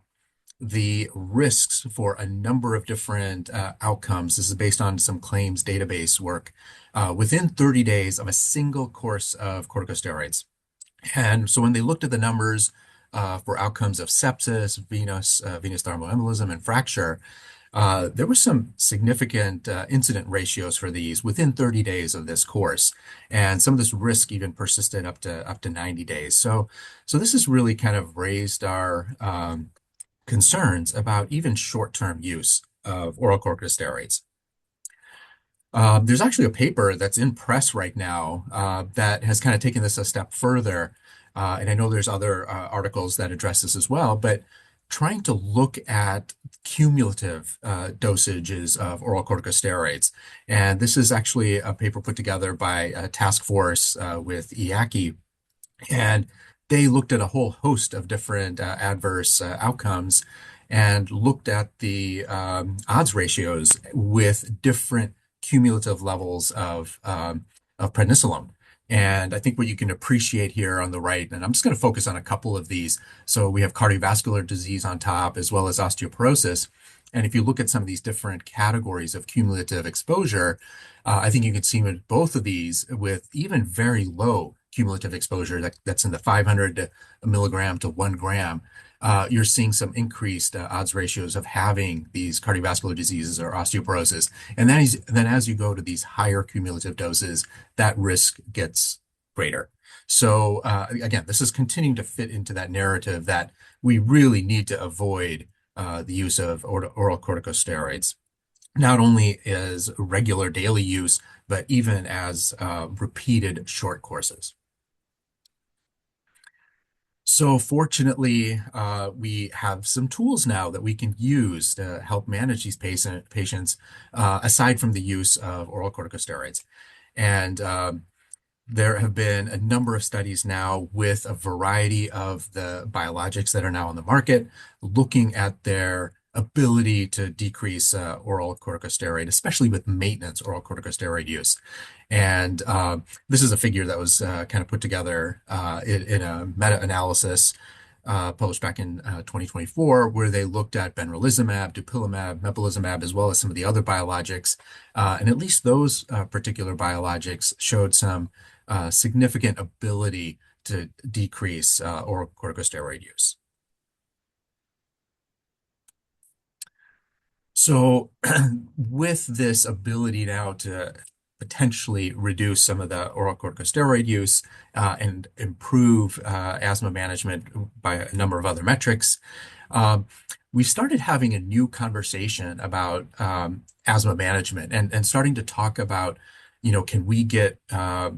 the risks for a number of different outcomes. This is based on some claims database work within 30 days of a single course of corticosteroids. And so when they looked at the numbers for outcomes of sepsis, venous thromboembolism, and fracture, there were some significant incident ratios for these within 30 days of this course, and some of this risk even persisted up to 90 days. So this has really kind of raised our concerns about even short-term use of oral corticosteroids. There's actually a paper that's in press right now that has kind of taken this a step further. And I know there's other articles that address this as well, but trying to look at cumulative dosages of oral corticosteroids. And this is actually a paper put together by a task force with IACI. And they looked at a whole host of different adverse outcomes and looked at the odds ratios with different cumulative levels of prednisolone. And I think what you can appreciate here on the right, and I'm just going to focus on a couple of these. So we have cardiovascular disease on top, as well as osteoporosis. And if you look at some of these different categories of cumulative exposure, I think you can see with both of these with even very low cumulative exposure that's in the 500 milligram to 1 gram, you're seeing some increased odds ratios of having these cardiovascular diseases or osteoporosis. And then as you go to these higher cumulative doses, that risk gets greater. So again, this is continuing to fit into that narrative that we really need to avoid the use of oral corticosteroids, not only as regular daily use, but even as repeated short courses. So fortunately, we have some tools now that we can use to help manage these patients aside from the use of oral corticosteroids. And there have been a number of studies now with a variety of the biologics that are now on the market, looking at their ability to decrease oral corticosteroid, especially with maintenance oral corticosteroid use. And this is a figure that was kind of put together in a meta-analysis published back in 2024, where they looked at benralizumab, dupilumab, mepolizumab, as well as some of the other biologics. And at least those particular biologics showed some significant ability to decrease oral corticosteroid use. So with this ability now to potentially reduce some of the oral corticosteroid use and improve asthma management by a number of other metrics, we started having a new conversation about asthma management and starting to talk about, can we get, a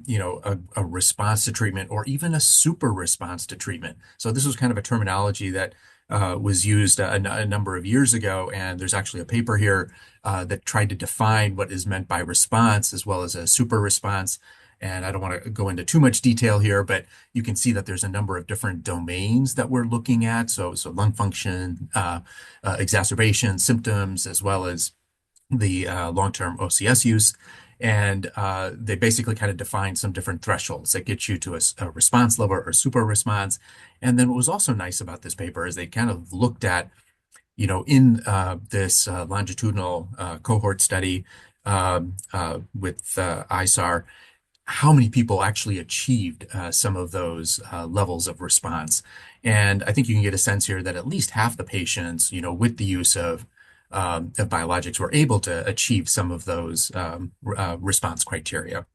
response to treatment or even a super response to treatment? So this was kind of a terminology that was used a number of years ago, and there's actually a paper here that tried to define what is meant by response as well as a super response. And I don't want to go into too much detail here, but you can see that there's a number of different domains that we're looking at. So lung function, exacerbation, symptoms, as well as the long-term OCS use. And they basically kind of define some different thresholds that get you to a response level or super response. And then what was also nice about this paper is they kind of looked at, in this longitudinal cohort study with ISAR, how many people actually achieved some of those levels of response. And I think you can get a sense here that at least half the patients, with the use of biologics were able to achieve some of those response criteria.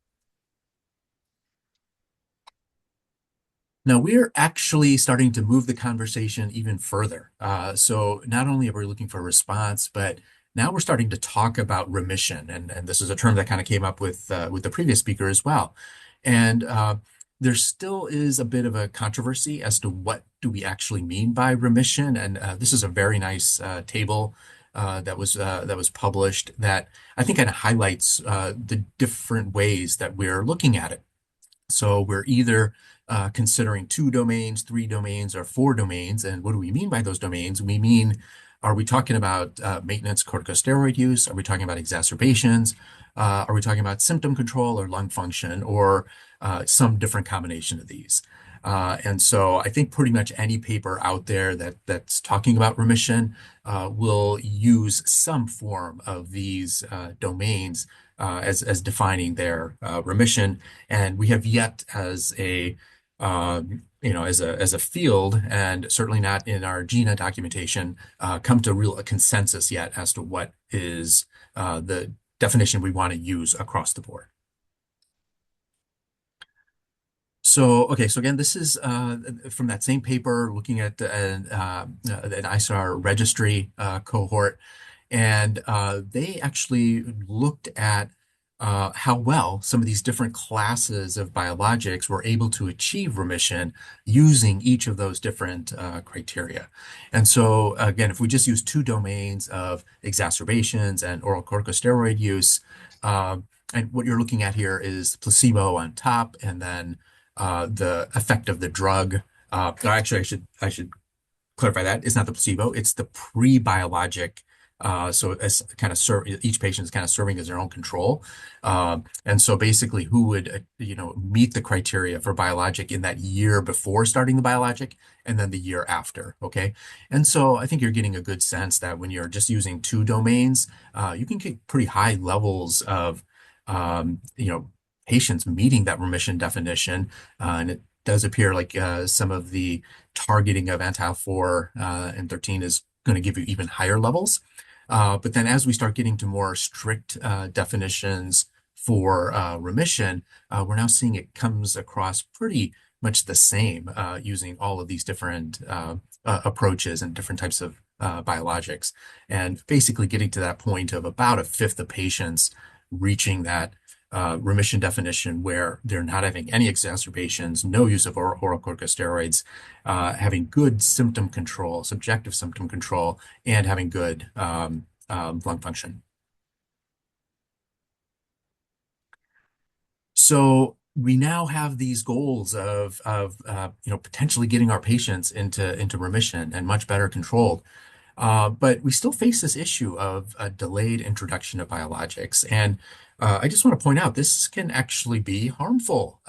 Now we're actually starting to move the conversation even further. So not only are we looking for response, but now we're starting to talk about remission, and this is a term that kind of came up with the previous speaker as well. And there still is a bit of a controversy as to what do we actually mean by remission. And this is a very nice table that was published that I think kind of highlights the different ways that we're looking at it. So we're either considering 2 domains, 3 domains, or 4 domains. And what do we mean by those domains? We mean, are we talking about maintenance corticosteroid use? Are we talking about exacerbations? Are we talking about symptom control or lung function, or some different combination of these? And so I think pretty much any paper out there that's talking about remission will use some form of these domains as defining their remission. And we have yet as a as a field, and certainly not in our GINA documentation, come to a consensus yet as to what is the definition we want to use across the board. So, okay, so again, this is from that same paper looking at an ISAR registry cohort, and they actually looked at how well some of these different classes of biologics were able to achieve remission using each of those different criteria. And so, again, if we just use 2 domains of exacerbations and oral corticosteroid use, and what you're looking at here is placebo on top, and then the effect of the drug. Actually, I should clarify that. It's not the placebo, it's the pre-biologic. So as kind of each patient is kind of serving as their own control. And so basically who would, meet the criteria for biologic in that year before starting the biologic and then the year after. Okay. And so I think you're getting a good sense that when you're just using 2 domains, you can get pretty high levels of, patients meeting that remission definition. And it does appear like some of the targeting of anti-IL-4 and 13 is going to give you even higher levels. But then as we start getting to more strict definitions for remission, we're now seeing it comes across pretty much the same using all of these different approaches and different types of biologics. And basically getting to that point of about 1/5 of patients reaching that remission definition where they're not having any exacerbations, no use of oral corticosteroids, having good symptom control, subjective symptom control, and having good lung function. So we now have these goals of potentially getting our patients into remission and much better controlled. But we still face this issue of a delayed introduction of biologics. And I just want to point out this can actually be harmful.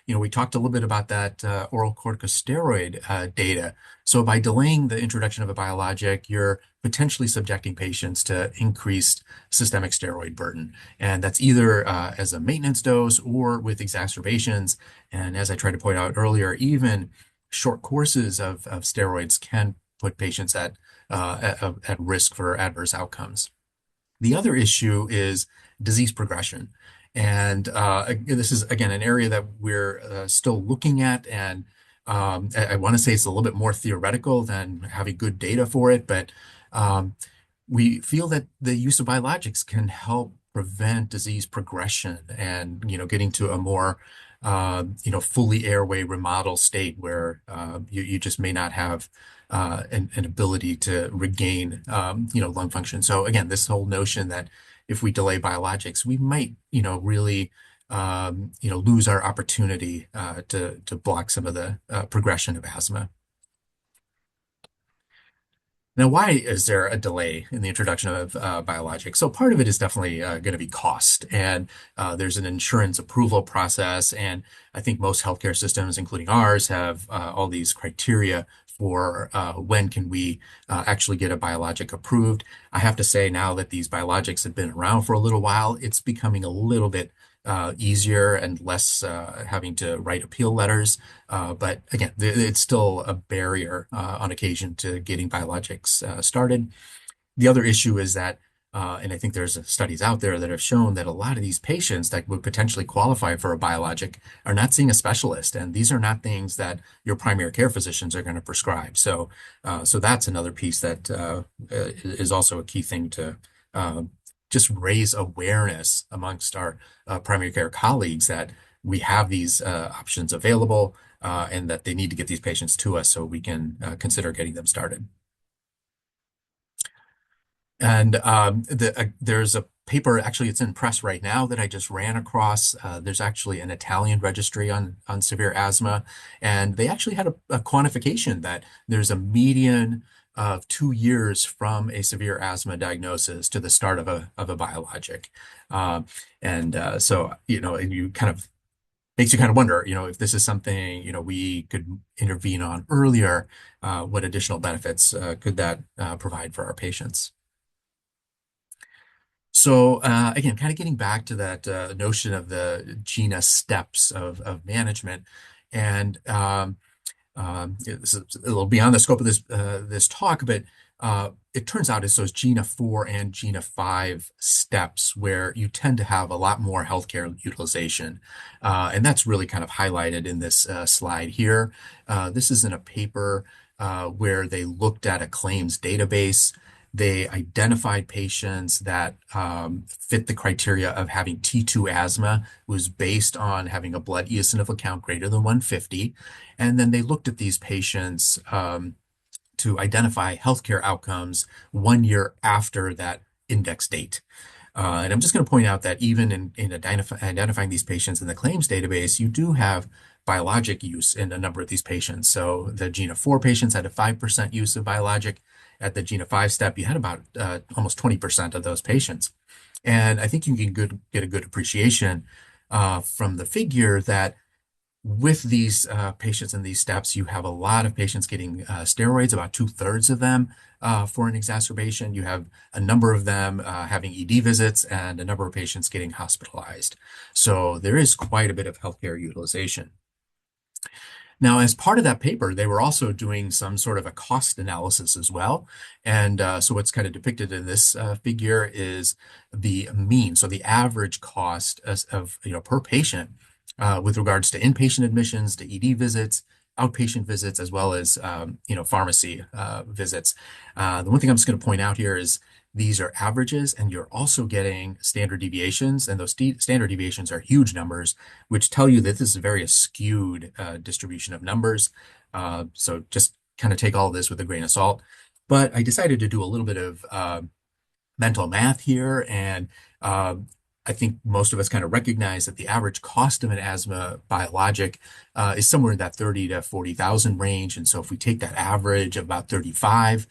We talked a little bit about that oral corticosteroid data. So by delaying the introduction of a biologic, you're potentially subjecting patients to increased systemic steroid burden. And that's either as a maintenance dose or with exacerbations. And as I tried to point out earlier, even short courses of steroids can put patients at risk for adverse outcomes. The other issue is disease progression. And this is, again, an area that we're still looking at. And I want to say it's a little bit more theoretical than having good data for it. But we feel that the use of biologics can help prevent disease progression and, getting to a more, fully airway remodel state where you just may not have an ability to regain, lung function. So again, this whole notion that if we delay biologics, we might, really, lose our opportunity to block some of the progression of asthma. Now, why is there a delay in the introduction of biologics? So part of it is definitely going to be cost, and there's an insurance approval process, and I think most healthcare systems, including ours, have all these criteria for when can we actually get a biologic approved. I have to say now that these biologics have been around for a little while, it's becoming a little bit easier and less having to write appeal letters. But again, it's still a barrier on occasion to getting biologics started. The other issue is that, and I think there's studies out there that have shown that a lot of these patients that would potentially qualify for a biologic are not seeing a specialist. And these are not things that your primary care physicians are going to prescribe. So that's another piece that is also a key thing to just raise awareness amongst our primary care colleagues that we have these options available and that they need to get these patients to us so we can consider getting them started. And there's a paper, actually it's in press right now, that I just ran across. There's actually an Italian registry on severe asthma, and they actually had a quantification that there's a median of 2 years from a severe asthma diagnosis to the start of a biologic. So, and you kind of makes you kind of wonder, if this is something, we could intervene on earlier, what additional benefits could that provide for our patients? So again, kind of getting back to that notion of the GINA steps of management, and this is a little beyond the scope of this talk, but it turns out it's those GINA 4 and GINA 5 steps where you tend to have a lot more healthcare utilization, and that's really kind of highlighted in this slide here. This is in a paper where they looked at a claims database. They identified patients that fit the criteria of having T2 asthma. It was based on having a blood eosinophil count greater than 150. And then they looked at these patients to identify healthcare outcomes 1 year after that index date. And I'm just going to point out that even in identifying these patients in the claims database, you do have biologic use in a number of these patients. So the GINA 4 patients had a 5% use of biologic. At the GINA 5 step, you had about almost 20% of those patients. And I think you can get a good appreciation from the figure that with these patients in these steps, you have a lot of patients getting steroids, about 2/3 of them for an exacerbation. You have a number of them having ED visits and a number of patients getting hospitalized. So there is quite a bit of healthcare utilization. Now, as part of that paper, they were also doing some sort of a cost analysis as well. And so what's kind of depicted in this figure is the mean, so the average cost of per patient with regards to inpatient admissions, to ED visits, outpatient visits, as well as pharmacy visits. The one thing I'm just going to point out here is these are averages, and you're also getting standard deviations, and those standard deviations are huge numbers, which tell you that this is a very skewed distribution of numbers. So just kind of take all of this with a grain of salt. But I decided to do a little bit of mental math here, and I think most of us kind of recognize that the average cost of an asthma biologic is somewhere in that 30 to 40,000 range. And so if we take that average of about 35,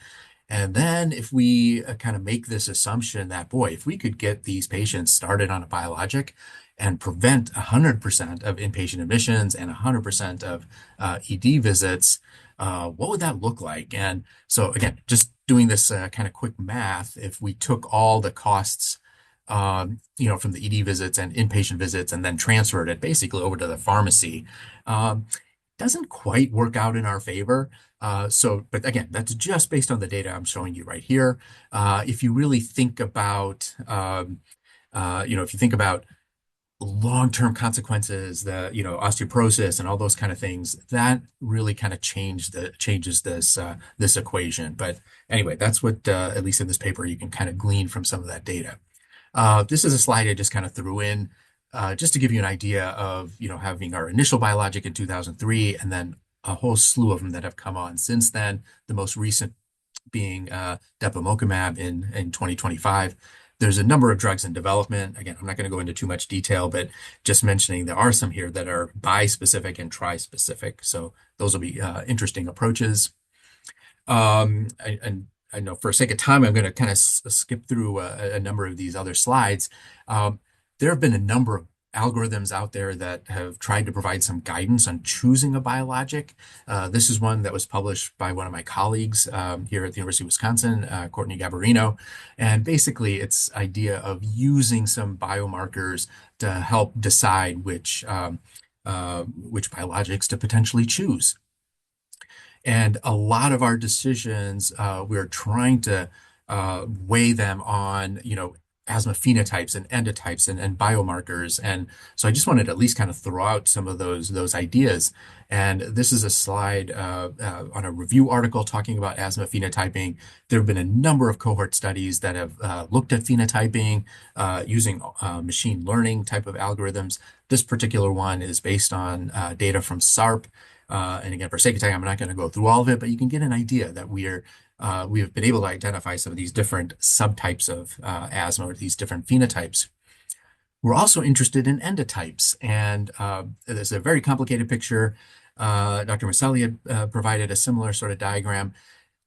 and then if we kind of make this assumption that, boy, if we could get these patients started on a biologic and prevent 100% of inpatient admissions and 100% of ED visits, what would that look like? And so again, just doing this kind of quick math, if we took all the costs from the ED visits and inpatient visits and then transferred it basically over to the pharmacy, doesn't quite work out in our favor. But again, that's just based on the data I'm showing you right here. If you really think about, if you think about long-term consequences, the osteoporosis and all those kind of things, that really kind of changes this equation. But anyway, that's what at least in this paper you can kind of glean from some of that data. This is a slide I just kind of threw in just to give you an idea of having our initial biologic in 2003 and then a whole slew of them that have come on since then. The most recent being depemokimab in 2025. There's a number of drugs in development. Again, I'm not going to go into too much detail, but just mentioning there are some here that are bispecific and trispecific. So those will be interesting approaches. I know for sake of time, I'm going to kind of skip through a number of these other slides. There have been a number of algorithms out there that have tried to provide some guidance on choosing a biologic. This is one that was published by one of my colleagues here at the University of Wisconsin, Courtney Gabarino. And basically, it's idea of using some biomarkers to help decide which biologics to potentially choose. And a lot of our decisions, we're trying to weigh them on, asthma phenotypes and endotypes and biomarkers. And so I just wanted to at least kind of throw out some of those ideas. And this is a slide on a review article talking about asthma phenotyping. There have been a number of cohort studies that have looked at phenotyping using machine learning type of algorithms. This particular one is based on data from SARP. And again, for sake of time, I'm not going to go through all of it, but you can get an idea that we have been able to identify some of these different subtypes of asthma, or these different phenotypes. We're also interested in endotypes, and there's a very complicated picture. Dr. Maselli had provided a similar sort of diagram.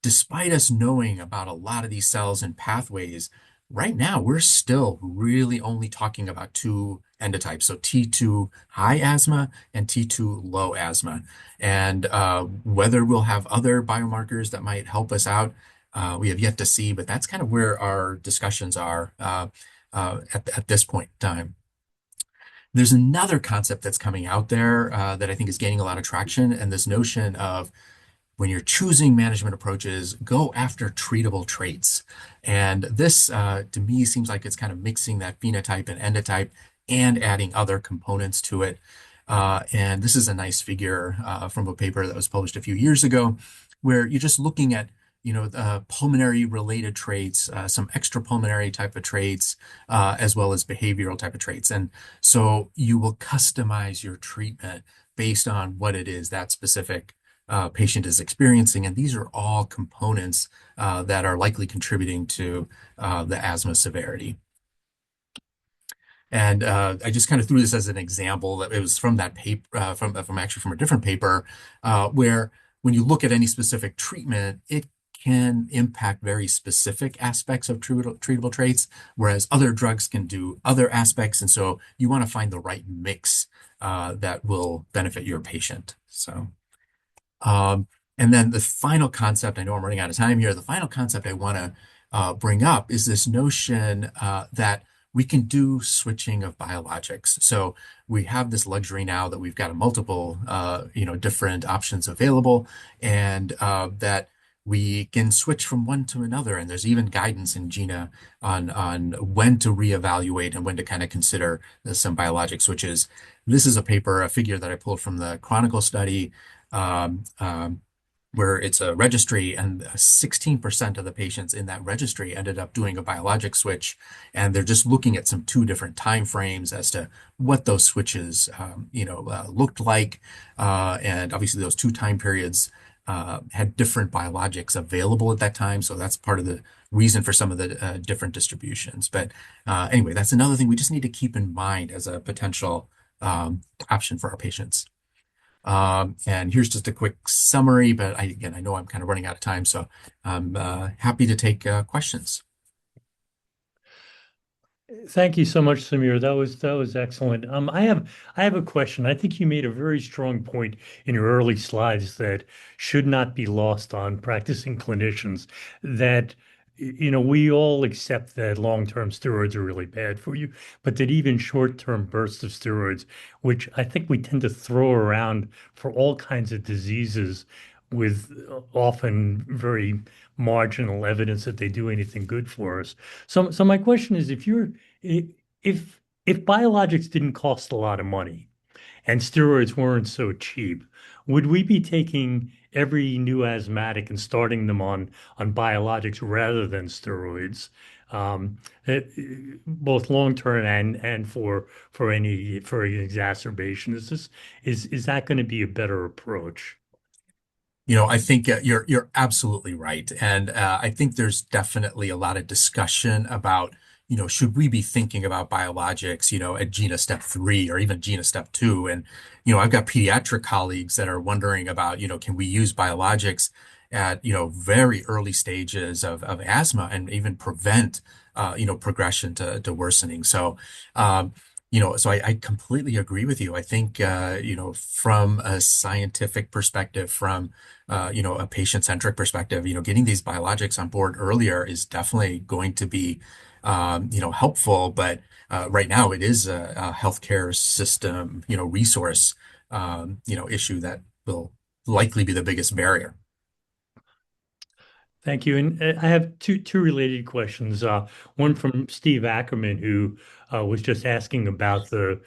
Despite us knowing about a lot of these cells and pathways, right now we're still really only talking about two endotypes, so T2 high asthma and T2 low asthma. And whether we'll have other biomarkers that might help us out, we have yet to see, but that's kind of where our discussions are at this point in time. There's another concept that's coming out there that I think is gaining a lot of traction, and this notion of when you're choosing management approaches, go after treatable traits. And this, to me, seems like it's kind of mixing that phenotype and endotype and adding other components to it. And this is a nice figure from a paper that was published a few years ago, where you're just looking at pulmonary related traits, some extrapulmonary type of traits, as well as behavioral type of traits. And so you will customize your treatment based on what it is that specific patient is experiencing. And these are all components that are likely contributing to the asthma severity. And I just kind of threw this as an example that it was from that paper, from a different paper, where when you look at any specific treatment, it can impact very specific aspects of treatable traits, whereas other drugs can do other aspects. And so you want to find the right mix that will benefit your patient. So. And then the final concept, I know I'm running out of time here, the final concept I want to bring up is this notion that we can do switching of biologics. So we have this luxury now that we've got multiple, different options available, and that we can switch from one to another. And there's even guidance in GINA on when to reevaluate and when to kind of consider some biologic switches. This is a figure that I pulled from the Chronicle study, where it's a registry, and 16% of the patients in that registry ended up doing a biologic switch. And they're just looking at two different time frames as to what those switches, looked like. And obviously those two time periods had different biologics available at that time. So that's part of the reason for some of the different distributions. But anyway, that's another thing we just need to keep in mind as a potential option for our patients. And here's just a quick summary, but I know I'm kind of running out of time, so I'm happy to take questions. Thank you so much, Samir. That was excellent. I have a question. I think you made a very strong point in your early slides that should not be lost on practicing clinicians, that we all accept that long-term steroids are really bad for you, but that even short-term bursts of steroids, which I think we tend to throw around for all kinds of diseases with often very marginal evidence that they do anything good for us. So my question is, if biologics didn't cost a lot of money and steroids weren't so cheap, would we be taking every new asthmatic and starting them on biologics rather than steroids, both long term and for exacerbation? Is that going to be a better approach? I think you're absolutely right, and I think there's definitely a lot of discussion about should we be thinking about biologics, at GINA step 3 or even GINA step 2? And, I've got pediatric colleagues that are wondering about, can we use biologics at, very early stages of asthma and even prevent, progression to worsening. So, so I completely agree with you. I think, from a scientific perspective, from, a patient-centric perspective, getting these biologics on board earlier is definitely going to be helpful, but right now it is a healthcare system, resource, issue that will likely be the biggest barrier. Thank you. And I have two related questions. One from Steve Ackerman, who was just asking about the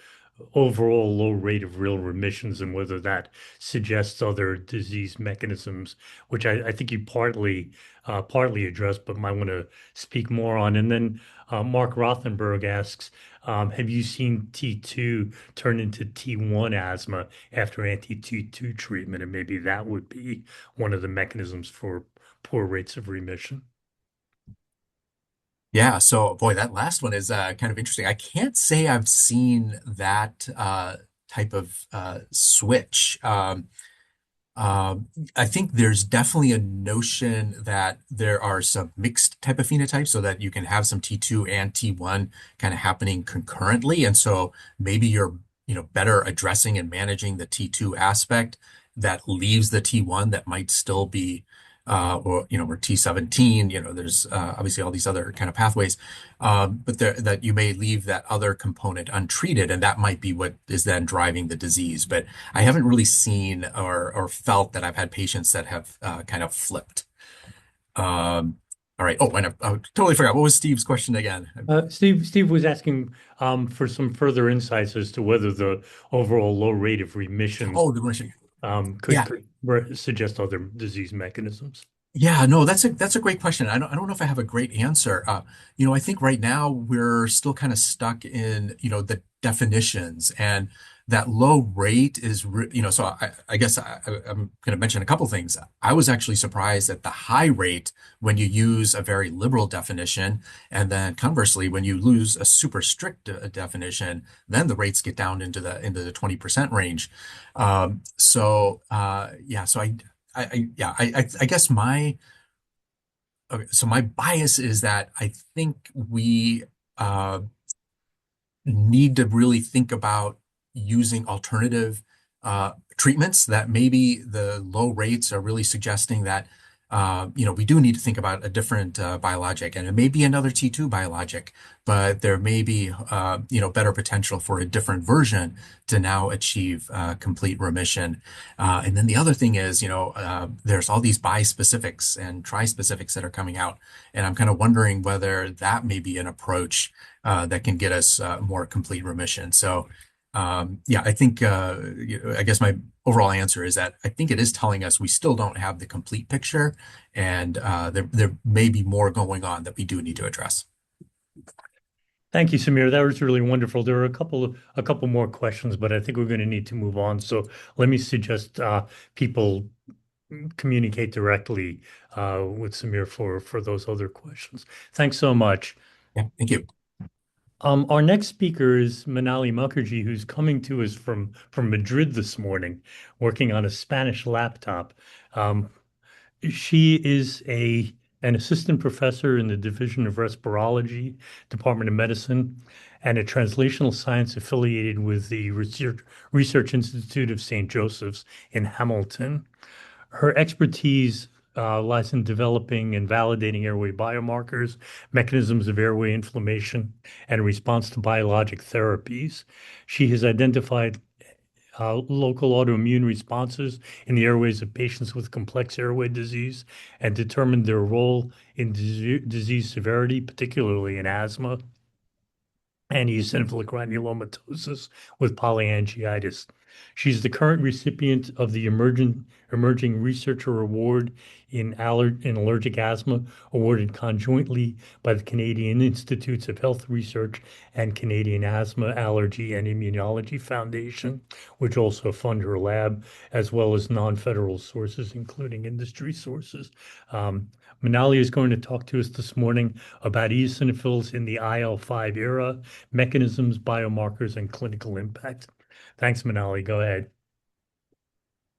overall low rate of real remissions and whether that suggests other disease mechanisms, which I think you partly addressed, but might want to speak more on. And then Mark Rothenberg asks, have you seen T2 turn into T1 asthma after anti-T2 treatment? And maybe that would be one of the mechanisms for poor rates of remission. Yeah, so boy, that last one is kind of interesting. I can't say I've seen that type of switch. I think there's definitely a notion that there are some mixed type of phenotypes so that you can have some T2 and T1 kind of happening concurrently. And so maybe you're, better addressing and managing the T2 aspect that leaves the T1 that might still be or T17, there's obviously all these other kind of pathways, but that you may leave that other component untreated, and that might be what is then driving the disease. But I haven't really seen or felt that I've had patients that have kind of flipped. All right. Oh, and I totally forgot. What was Steve's question again? Steve was asking for some further insights as to whether the overall low rate of remission the remission. Could suggest other disease mechanisms. Yeah, no, that's a great question. I don't know if I have a great answer. I think right now we're still kind of stuck in, the definitions, and that low rate is, so I guess I'm going to mention a couple things. I was actually surprised at the high rate when you use a very liberal definition, and then conversely, when you lose a super strict definition, then the rates get down into the 20% range. So I guess my bias is that I think we need to really think about using alternative treatments, that maybe the low rates are really suggesting that we do need to think about a different biologic, and it may be another T2 biologic, but there may be better potential for a different version to now achieve complete remission. And then the other thing is, there's all these bispecifics and trispecifics that are coming out, and I'm kind of wondering whether that may be an approach that can get us more complete remission. So I think I guess my overall answer is that I think it is telling us we still don't have the complete picture, and there may be more going on that we do need to address. Thank you, Samir. That was really wonderful. There are a couple more questions, but I think we're going to need to move on. So let me suggest people communicate directly with Samir for those other questions. Thanks so much. Yeah, thank you. Our next speaker is Manali Mukherjee, who's coming to us from Madrid this morning, working on a Spanish laptop. She is an assistant professor in the Division of Respirology, Department of Medicine, and a translational science affiliated with the Research Institute of St. Joseph's in Hamilton. Her expertise lies in developing and validating airway biomarkers, mechanisms of airway inflammation, and response to biologic therapies. She has identified local autoimmune responses in the airways of patients with complex airway disease and determined their role in disease severity, particularly in asthma and eosinophilic granulomatosis with polyangiitis. She's the current recipient of the Emerging Researcher Award in allergic asthma, awarded conjointly by the Canadian Institutes of Health Research and Canadian Asthma, Allergy, and Immunology Foundation, which also fund her lab, as well as non-federal sources, including industry sources. Manali is going to talk to us this morning about eosinophils in the IL-5 era, mechanisms, biomarkers, and clinical impact. Thanks, Manali. Go ahead.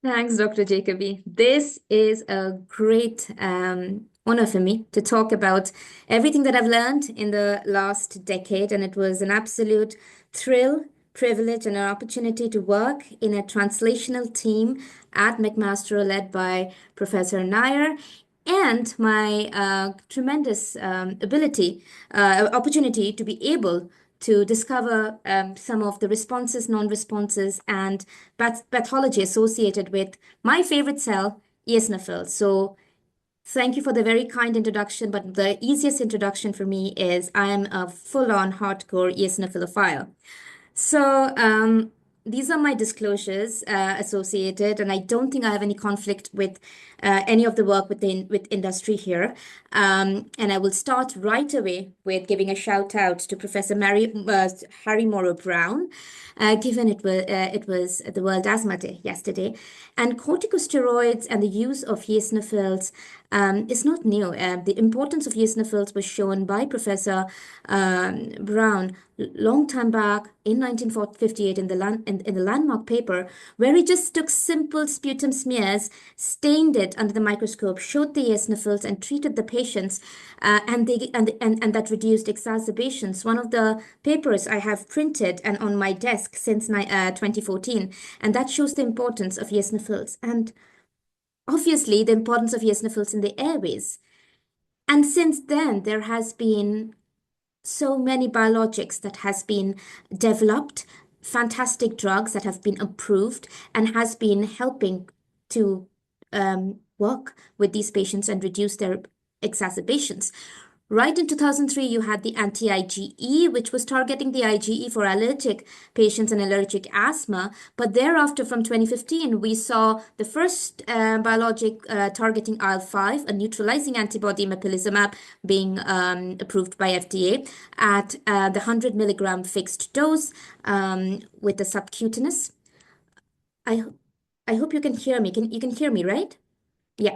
Thanks, Dr. Jacoby. This is a great honor for me to talk about everything that I've learned in the last decade, and it was an absolute thrill, privilege, and an opportunity to work in a translational team at McMaster led by Professor Nair, and my tremendous opportunity to be able to discover some of the responses, non-responses, and pathology associated with my favorite cell, eosinophils. So Thank you for the very kind introduction, but the easiest introduction for me is I am a full-on hardcore eosinophilophile. So these are my disclosures associated, and I don't think I have any conflict with any of the work with industry here. And I will start right away with giving a shout out to Professor Harry Morrow Brown, given it was the World Asthma Day yesterday. And corticosteroids and the use of eosinophils is not new. The importance of eosinophils was shown by Professor Brown long time back in 1958 in the landmark paper, where he just took simple sputum smears, stained it under the microscope, showed the eosinophils, and treated the patients, and that reduced exacerbations. One of the papers I have printed and on my desk since 2014, and that shows the importance of eosinophils and obviously the importance of eosinophils in the airways. And since then, there has been so many biologics that has been developed, fantastic drugs that have been approved and has been helping to work with these patients and reduce their exacerbations. Right in 2003, you had the anti-IgE, which was targeting the IgE for allergic patients and allergic asthma. But thereafter, from 2015, we saw the first biologic targeting IL-5, a neutralizing antibody mepolizumab, being approved by FDA at the 100 milligram fixed dose with the subcutaneous. I hope you can hear me. You can hear me, right? Yeah.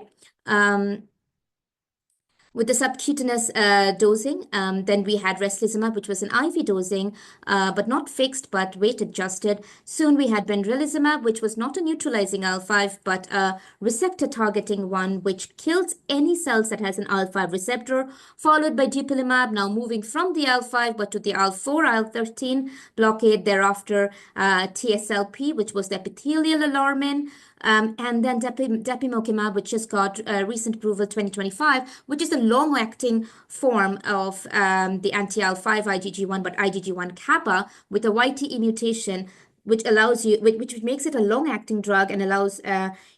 With the subcutaneous dosing, then we had reslizumab, which was an IV dosing, but not fixed, but weight adjusted. Soon we had benralizumab, which was not a neutralizing IL-5, but a receptor targeting one, which kills any cells that has an IL-5 receptor, followed by dupilumab, now moving from the IL-5, but to the IL-4, IL-13 blockade. Thereafter, TSLP, which was the epithelial alarmin. And then depemokimab, which just got recent approval 2025, which is a long-acting form of the anti-IL-5 IgG1, but IgG1 kappa with a YTE mutation, which allows you, which makes it a long-acting drug and allows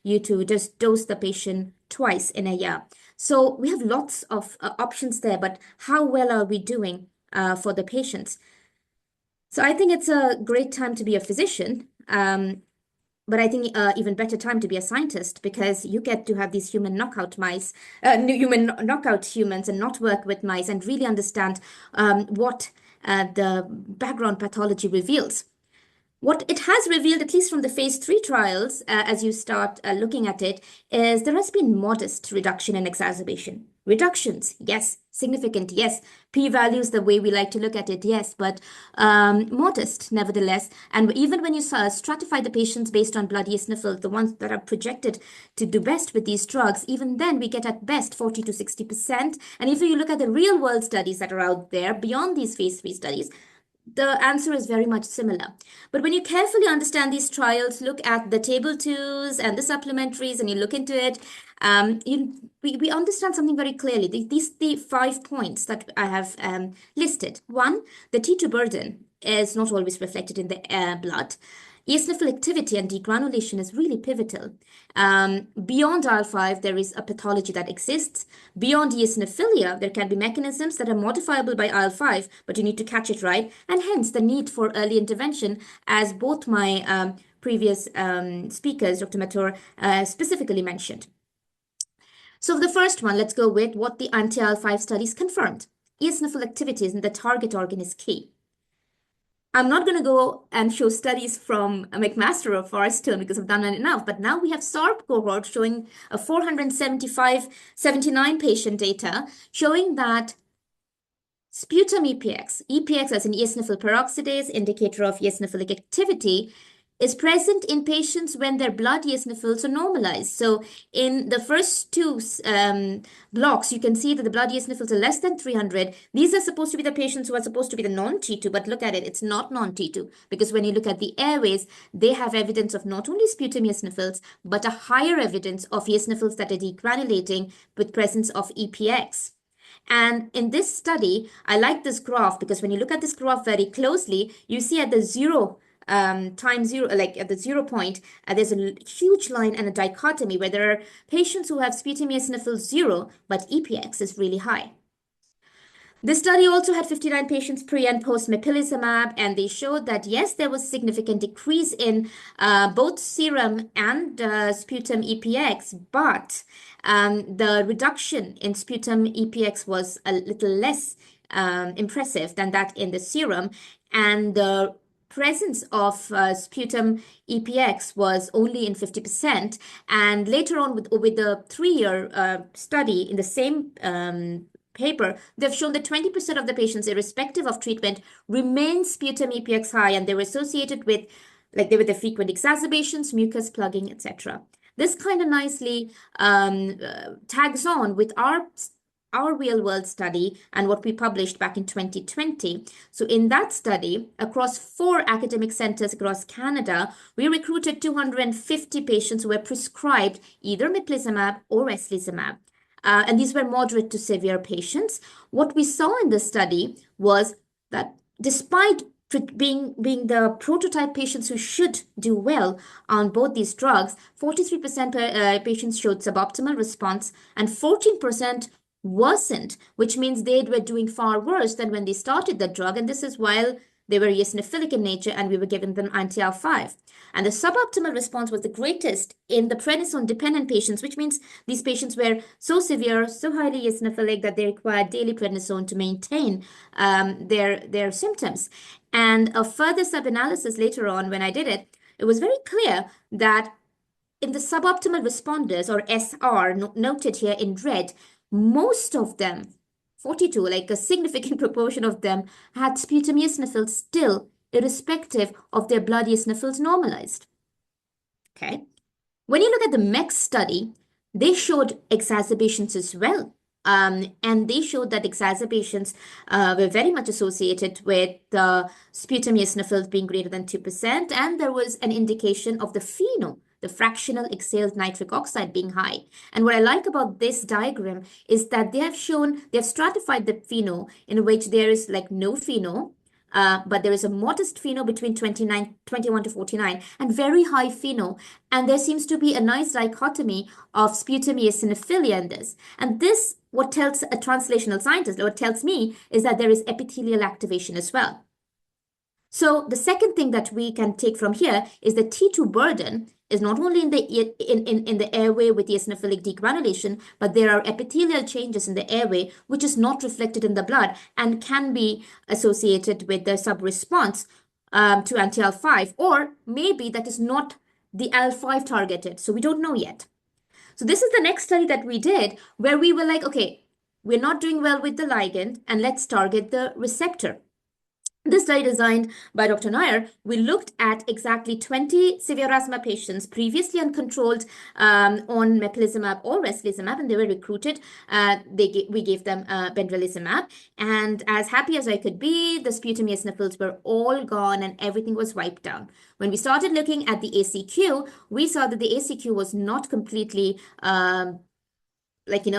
you to just dose the patient twice in a year. So we have lots of options there, but how well are we doing for the patients? So I think it's a great time to be a physician. But I think even better time to be a scientist, because you get to have these human knockout mice, human knockout humans, and not work with mice and really understand what the background pathology reveals. What it has revealed, at least from the phase 3 trials, as you start looking at it, is there has been modest reduction in exacerbation. Reductions, yes. Significant, yes. P-values, the way we like to look at it, yes. But modest, nevertheless. And even when you stratify the patients based on blood eosinophils, the ones that are projected to do best with these drugs, even then we get at best 40 to 60%. And if you look at the real-world studies that are out there, beyond these phase 3 studies, the answer is very much similar. But when you carefully understand these trials, look at the table 2s and the supplementaries, and you look into it, we understand something very clearly. These the 5 points that I have listed. 1, the T2 burden is not always reflected in the blood. Eosinophil activity and degranulation is really pivotal. Beyond IL-5, there is a pathology that exists. Beyond eosinophilia, there can be mechanisms that are modifiable by IL-5, but you need to catch it right, and hence the need for early intervention, as both my previous speakers, Dr. Mathur, specifically mentioned. So the first one, let's go with what the anti-IL-5 studies confirmed. Eosinophil activities in the target organ is key. I'm not going to go and show studies from McMaster or Forrester because I've done that enough, but now we have SARP cohort showing a 479 patient data showing that sputum EPX as an eosinophil peroxidase, indicator of eosinophilic activity, is present in patients when their blood eosinophils are normalized. So in the first 2 blocks, you can see that the blood eosinophils are less than 300. These are supposed to be the patients who are supposed to be the non-T2, but look at it, it's not non-T2, because when you look at the airways, they have evidence of not only sputum eosinophils, but a higher evidence of eosinophils that are degranulating with presence of EPX. And in this study, I like this graph because when you look at this graph very closely, you see at the 0 time zero, like at the 0 point, there's a huge line and a dichotomy where there are patients who have sputum eosinophils 0, but EPX is really high. This study also had 59 patients pre and post mepolizumab, and they showed that yes, there was significant decrease in both serum and sputum EPX, but the reduction in sputum EPX was a little less impressive than that in the serum, and the presence of sputum EPX was only in 50%, and later on with the 3-year study in the same paper, they've shown that 20% of the patients, irrespective of treatment, remain sputum EPX high, and they were associated with, like, they were the frequent exacerbations, mucus plugging, etc. This kind of nicely tags on with our real-world study and what we published back in 2020. So in that study, across 4 academic centers across Canada, we recruited 250 patients who were prescribed either mepolizumab or eslizumab. And these were moderate to severe patients. What we saw in the study was that despite being the prototype patients who should do well on both these drugs, 43% patients showed suboptimal response and 14% worsened, which means they were doing far worse than when they started the drug. And this is while they were eosinophilic in nature and we were giving them anti-IL-5. And the suboptimal response was the greatest in the prednisone-dependent patients, which means these patients were so severe, so highly eosinophilic that they required daily prednisone to maintain their symptoms. And a further sub-analysis later on, when I did it, it was very clear that in the suboptimal responders, or SR, noted here in red, most of them, 42, like a significant proportion of them, had sputum eosinophils still, irrespective of their blood eosinophils normalized. Okay. When you look at the MEX study, they showed exacerbations as well. And they showed that exacerbations were very much associated with the sputum eosinophils being greater than 2%, and there was an indication of the FeNO, the fractional exhaled nitric oxide, being high. And what I like about this diagram is that they have stratified the FeNO in which there is like no FeNO, but there is a modest FeNO between 21 to 49 and very high FeNO. And there seems to be a nice dichotomy of sputum eosinophilia in this. And this, what tells a translational scientist, what tells me is that there is epithelial activation as well. So the second thing that we can take from here is the T2 burden is not only in the airway with eosinophilic degranulation, but there are epithelial changes in the airway which is not reflected in the blood and can be associated with the sub-response to anti-IL-5, or maybe that is not the IL-5 targeted. So we don't know yet. So this is the next study that we did where we were like, okay, we're not doing well with the ligand and let's target the receptor. This study designed by Dr. Nair, we looked at exactly 20 severe asthma patients previously uncontrolled on mepolizumab or eslizumab, and they were recruited. We gave them benralizumab, and as happy as I could be, the sputum eosinophils were all gone and everything was wiped down. When we started looking at the ACQ, we saw that the ACQ was not completely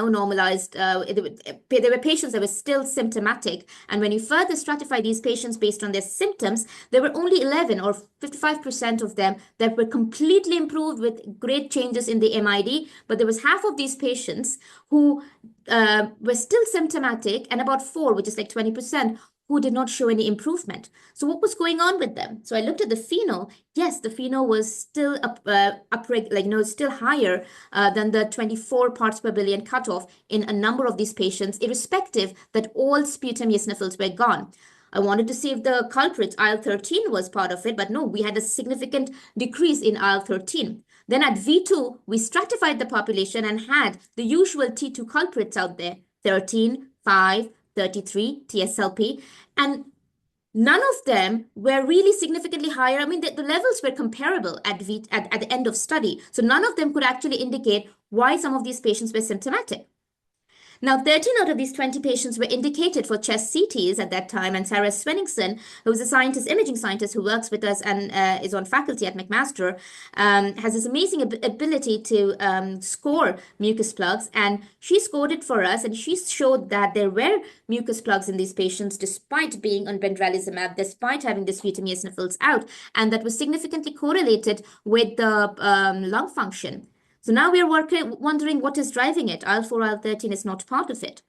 normalized. There were patients that were still symptomatic. And when you further stratify these patients based on their symptoms, there were only 11 or 55% of them that were completely improved with great changes in the MID. But there was half of these patients who were still symptomatic, and about 4, which is like 20%, who did not show any improvement. So what was going on with them? So I looked at the FeNO. Yes, the FeNO was still still higher than the 24 parts per billion cutoff in a number of these patients, irrespective that all sputum eosinophils were gone. I wanted to see if the culprit IL-13 was part of it, but no, we had a significant decrease in IL-13. Then at V2, we stratified the population and had the usual T2 culprits out there, 13, 5, 33, TSLP, and none of them were really significantly higher. I mean, the levels were comparable at the end of study. So none of them could actually indicate why some of these patients were symptomatic. Now, 13 out of these 20 patients were indicated for chest CTs at that time, and Sarah Svenningsson, who is a scientist, imaging scientist who works with us and is on faculty at McMaster, has this amazing ability to score mucus plugs, and she scored it for us, and she showed that there were mucus plugs in these patients despite being on benralizumab, despite having sputum eosinophils out, and that was significantly correlated with the lung function. So now we are wondering what is driving it. IL-4, IL-13 is not part of it.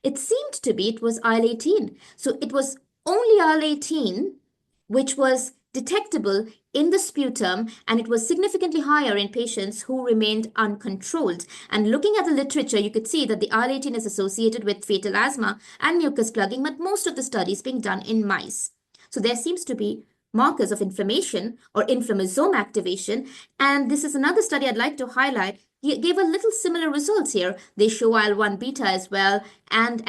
It seemed to be it was IL-18. So it was only IL-18 which was detectable in the sputum, and it was significantly higher in patients who remained uncontrolled. And looking at the literature, you could see that the IL-18 is associated with fatal asthma and mucus plugging, but most of the studies being done in mice. So there seems to be markers of inflammation or inflammasome activation. And this is another study I'd like to highlight. It gave a little similar results here. They show IL-1 beta as well, and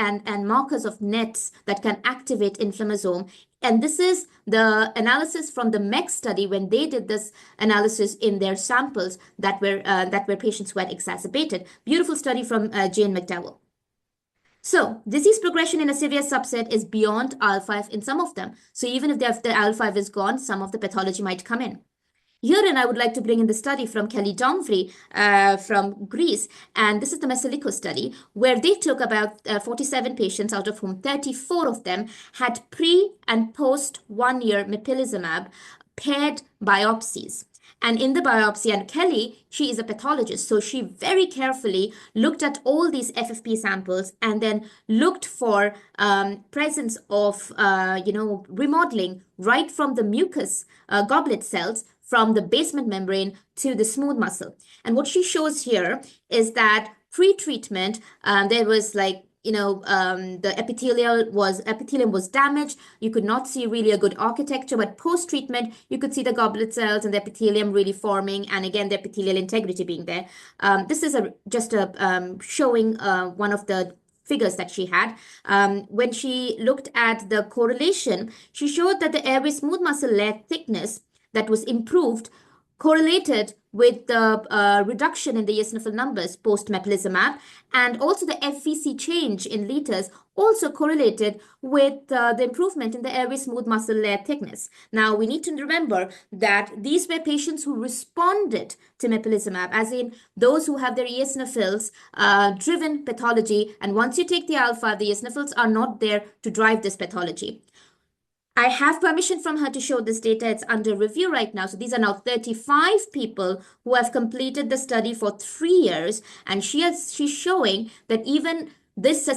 markers of nets that can activate inflammasome. And this is the analysis from the MEC study when they did this analysis in their samples that were patients who had exacerbated. Beautiful study from Jane McDowell. So disease progression in a severe subset is beyond IL-5 in some of them. So even if the IL-5 is gone, some of the pathology might come in. Herein, I would like to bring in the study from Kelly Domfrey from Greece. And this is the Maselli study, where they took about 47 patients, out of whom 34 of them had pre and post 1 year mepolizumab paired biopsies. And in the biopsy, and Kelly, she is a pathologist, so she very carefully looked at all these FFP samples and then looked for presence of, remodeling right from the mucus goblet cells from the basement membrane to the smooth muscle. And what she shows here is that pre-treatment, there was the epithelium was damaged. You could not see really a good architecture, but post-treatment, you could see the goblet cells and the epithelium really forming, and again, the epithelial integrity being there. This is just showing one of the figures that she had. When she looked at the correlation, she showed that the airway smooth muscle layer thickness that was improved correlated with the reduction in the eosinophil numbers post-mepolizumab, and also the FVC change in liters also correlated with the improvement in the airway smooth muscle layer thickness. Now, we need to remember that these were patients who responded to mepolizumab, as in those who have their eosinophils driven pathology, and once you take the IL-5, the eosinophils are not there to drive this pathology. I have permission from her to show this data. It's under review right now. So these are now 35 people who have completed the study for 3 years. And she's showing that even this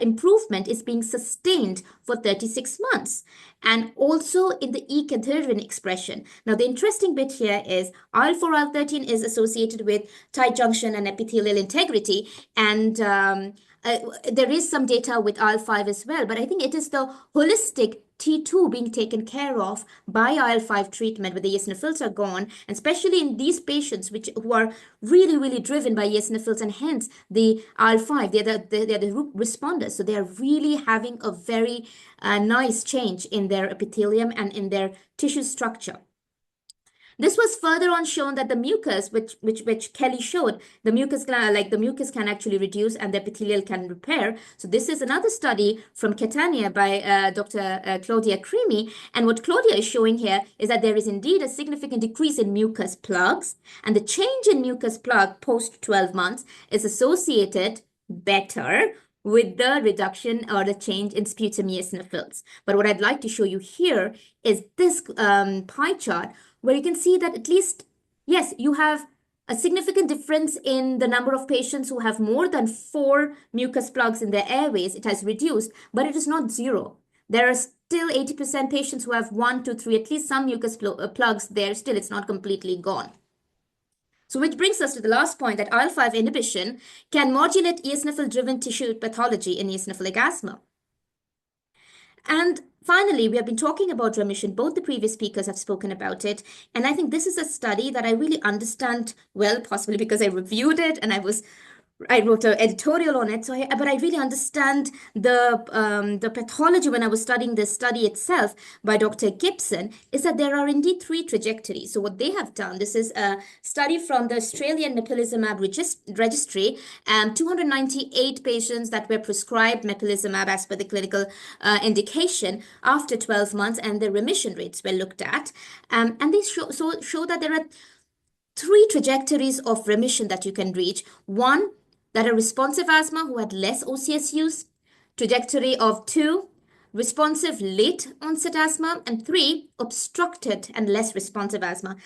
improvement is being sustained for 36 months. And also in the E-cadherin expression. Now, the interesting bit here is IL-4, IL-13 is associated with tight junction and epithelial integrity. And there is some data with IL-5 as well, but I think it is the holistic T2 being taken care of by IL-5 treatment where the eosinophils are gone, and especially in these patients who are really, really driven by eosinophils, and hence the IL-5, they're the responders. So they're really having a very nice change in their epithelium and in their tissue structure. This was further on shown that the mucus, which Kelly showed, the mucus can actually reduce and the epithelial can repair. So this is another study from Catania by Dr. Claudia Cremi. And what Claudia is showing here is that there is indeed a significant decrease in mucus plugs, and the change in mucus plug post 12 months is associated better with the reduction or the change in sputum eosinophils. But what I'd like to show you here is this pie chart, where you can see that at least, yes, you have a significant difference in the number of patients who have more than 4 mucus plugs in their airways. It has reduced, but it is not zero. There are still 80% patients who have 1, 2, 3, at least some mucus plugs there. Still, it's not completely gone. So which brings us to the last point, that IL-5 inhibition can modulate eosinophil-driven tissue pathology in eosinophilic asthma. And finally, we have been talking about remission. Both the previous speakers have spoken about it. And I think this is a study that I really understand well, possibly because I reviewed it and I was I wrote an editorial on it, but I really understand the pathology when I was studying this study itself by Dr. Gibson, is that there are indeed three trajectories. So what they have done, this is a study from the Australian mepolizumab registry, 298 patients that were prescribed mepolizumab as per the clinical indication after 12 months, and the remission rates were looked at, and they show that there are three trajectories of remission that you can reach. One, that are responsive asthma who had less OCS use. Trajectory of 2, responsive late onset asthma. And 3, obstructed and less responsive asthma.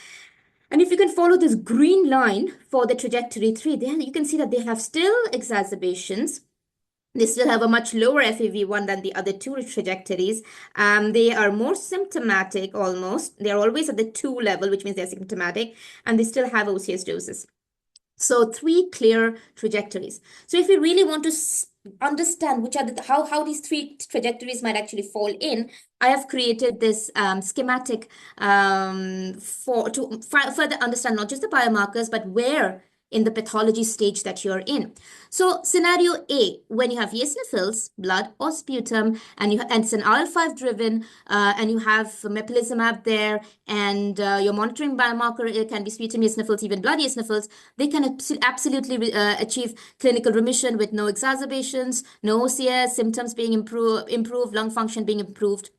And if you can follow this green line for the trajectory 3, then you can see that they have still exacerbations. They still have a much lower FEV1 than the other two trajectories. They are more symptomatic almost. They're always at the 2 level, which means they're symptomatic, and they still have OCS doses. So 3 clear trajectories. So if we really want to understand which are how these 3 trajectories might actually fall in, I have created this schematic to further understand not just the biomarkers, but where in the pathology stage that you're in. So scenario A, when you have eosinophils, blood or sputum, and it's an IL-5 driven, and you have mepolizumab there, and your monitoring biomarker, it can be sputum eosinophils, even blood eosinophils, they can absolutely achieve clinical remission with no exacerbations, no OCS, symptoms being improved, lung function being improved.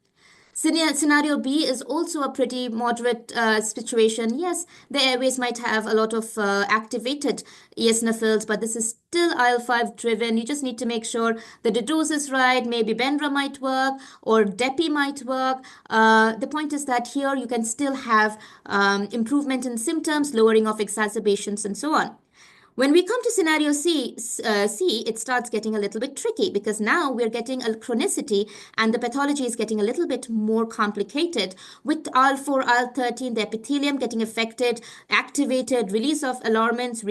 Scenario B is also a pretty moderate situation. Yes, the airways might have a lot of activated eosinophils, but this is still IL-5 driven. You just need to make sure that the dose is right. Maybe Benra might work or Depi might work. The point is that here you can still have improvement in symptoms, lowering of exacerbations, and so on. When we come to scenario C, it starts getting a little bit tricky because now we're getting a chronicity and the pathology is getting a little bit more complicated with IL-4, IL-13, the epithelium getting affected, activated, release of alarmins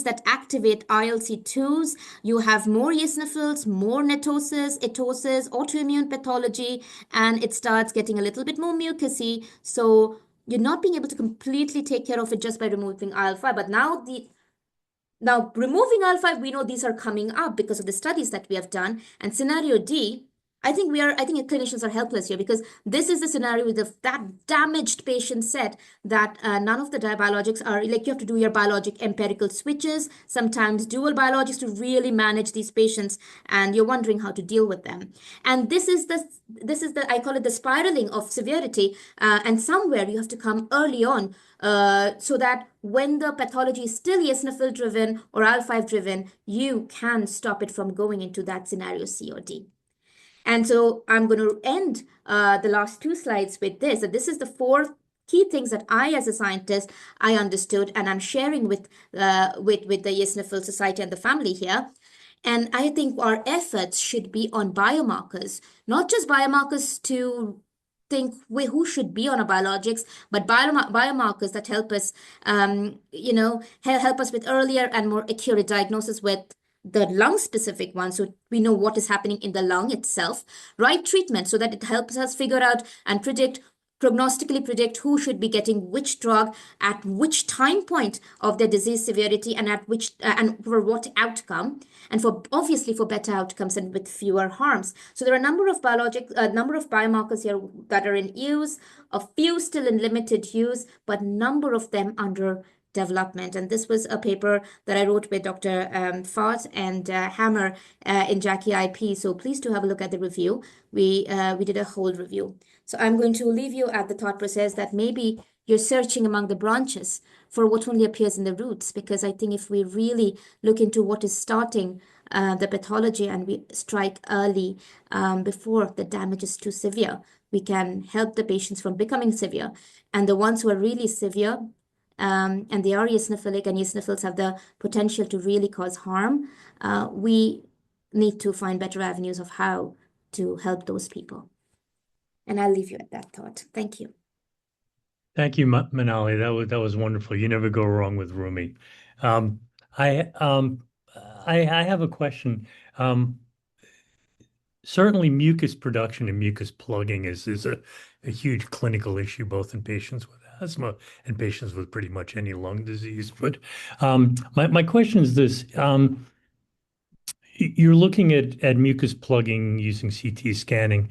that activate ILC2s. You have more eosinophils, more netosis, etosis, autoimmune pathology, and it starts getting a little bit more mucousy. So you're not being able to completely take care of it just by removing IL-5. But now removing IL-5, we know these are coming up because of the studies that we have done. And scenario D, I think clinicians are helpless here because this is the scenario with that damaged patient set that none of the biologics are, like you have to do your biologic empirical switches, sometimes dual biologics to really manage these patients, and you're wondering how to deal with them. And this is the I call it the spiraling of severity, and somewhere you have to come early on so that when the pathology is still eosinophil driven or IL-5 driven, you can stop it from going into that scenario C or D. And so I'm going to end the last 2 slides with this. So this is the 4 key things that I, as a scientist, I understood, and I'm sharing with the Eosinophil Society and the family here. And I think our efforts should be on biomarkers, not just biomarkers to think who should be on a biologics, but biomarkers that help us, help us with earlier and more accurate diagnosis with the lung specific one, so we know what is happening in the lung itself, right treatment so that it helps us figure out and prognostically predict who should be getting which drug at which time point of their disease severity and at which and for what outcome, and obviously for better outcomes and with fewer harms. So there are a number of biomarkers here that are in use, a few still in limited use, but number of them under development. And this was a paper that I wrote with Dr. Fott and Hammer in Jackie IP. So please do have a look at the review. We did a whole review. So I'm going to leave you at the thought process that maybe you're searching among the branches for what only appears in the roots, because I think if we really look into what is starting the pathology and we strike early before the damage is too severe, we can help the patients from becoming severe. And the ones who are really severe, and they are eosinophilic and eosinophils have the potential to really cause harm, we need to find better avenues of how to help those people. And I'll leave you at that thought. Thank you. Thank you, Manali. That was wonderful. You never go wrong with Rumi. I have a question. Certainly, mucus production and mucus plugging is a huge clinical issue, both in patients with asthma in patients with pretty much any lung disease. But my question is this. You're looking at mucus plugging using CT scanning.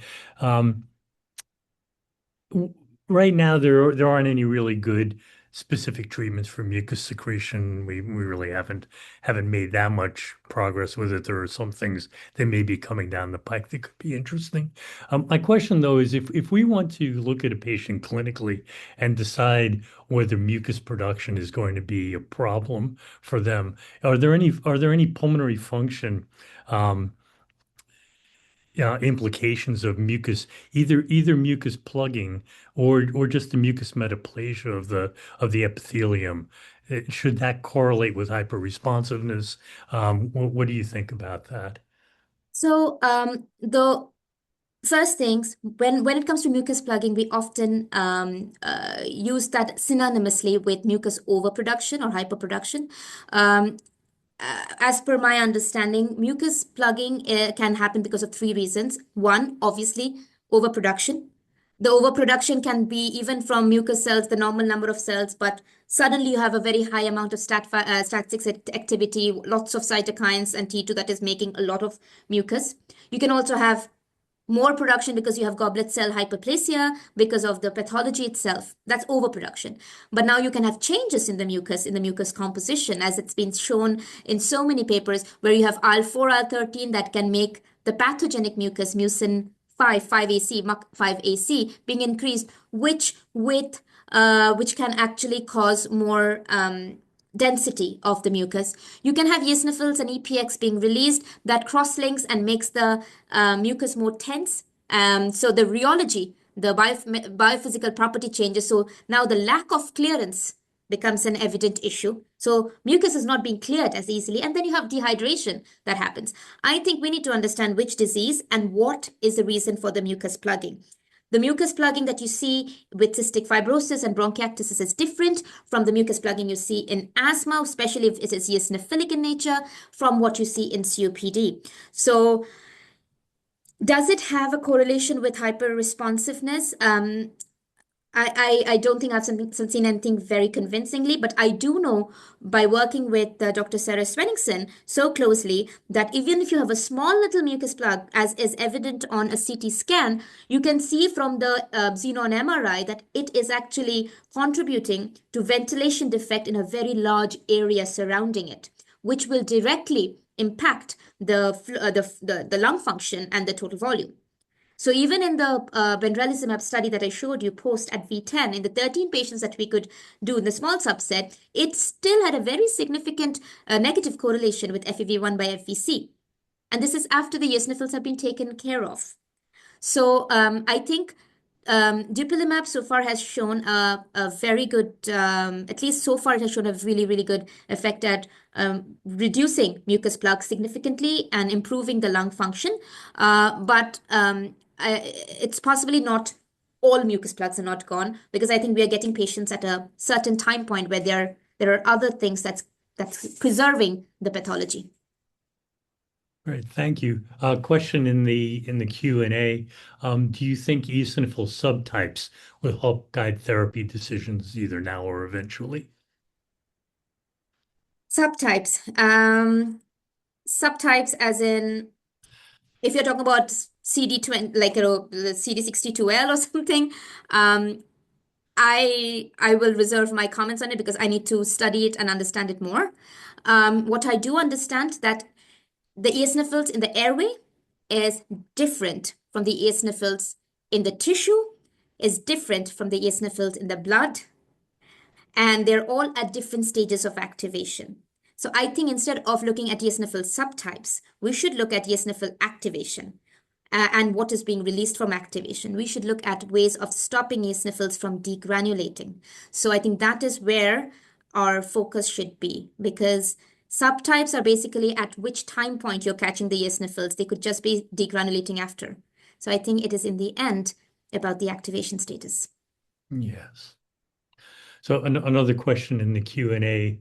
Right now, there aren't any really good specific treatments for mucus secretion. We really haven't made that much progress with it. There are some things that may be coming down the pike that could be interesting. My question though is if we want to look at a patient clinically and decide whether mucus production is going to be a problem for them, are there any pulmonary function implications of mucus, either mucus plugging or just the mucus metaplasia of the epithelium? Should that correlate with hyperresponsiveness? What do you think about that? So the first things, when it comes to mucus plugging, we often use that synonymously with mucus overproduction or hyperproduction. As per my understanding, mucus plugging can happen because of three reasons. One, obviously, overproduction. The overproduction can be even from mucus cells, the normal number of cells, but suddenly you have a very high amount of STAT6 activity, lots of cytokines and T2 that is making a lot of mucus. You can also have more production because you have goblet cell hyperplasia because of the pathology itself. That's overproduction. But now you can have changes in the mucus composition, as it's been shown in so many papers, where you have IL-4, IL-13 that can make the pathogenic mucus, mucin 5AC, MUC5AC, being increased, which can actually cause more density of the mucus. You can have eosinophils and EPX being released that cross-links and makes the mucus more tense. So the rheology, the biophysical property changes. So now the lack of clearance becomes an evident issue. So mucus is not being cleared as easily. And then you have dehydration that happens. I think we need to understand which disease and what is the reason for the mucus plugging. The mucus plugging that you see with cystic fibrosis and bronchiectasis is different from the mucus plugging you see in asthma, especially if it is eosinophilic in nature, from what you see in COPD. So does it have a correlation with hyperresponsiveness? I don't think I've seen anything very convincingly, but I do know by working with Dr. Sarah Svenningsson so closely that even if you have a small little mucus plug, as is evident on a CT scan, you can see from the xenon MRI that it is actually contributing to ventilation defect in a very large area surrounding it, which will directly impact the lung function and the total volume. So even in the benralizumab study that I showed you post at V10, in the 13 patients that we could do in the small subset, it still had a very significant negative correlation with FEV1 by FVC. And this is after the eosinophils have been taken care of. So I think dupilumab so far has shown a very good, at least so far it has shown a really, really good effect at reducing mucus plugs significantly and improving the lung function. But it's possibly not all mucus plugs are not gone, because I think we are getting patients at a certain time point where there are other things that's preserving the pathology. Great, thank you. Question in the Q&A. Do you think eosinophil subtypes will help guide therapy decisions either now or eventually? Subtypes. Subtypes as in, if you're talking about CD20, like the CD62L or something, I will reserve my comments on it because I need to study it and understand it more. What I do understand that the eosinophils in the airway is different from the eosinophils in the tissue, is different from the eosinophils in the blood, and they're all at different stages of activation. So I think instead of looking at eosinophil subtypes, we should look at eosinophil activation and what is being released from activation. We should look at ways of stopping eosinophils from degranulating. So I think that is where our focus should be, because subtypes are basically at which time point you're catching the eosinophils. They could just be degranulating after. So I think it is in the end about the activation status. Yes. So another question in the Q&A.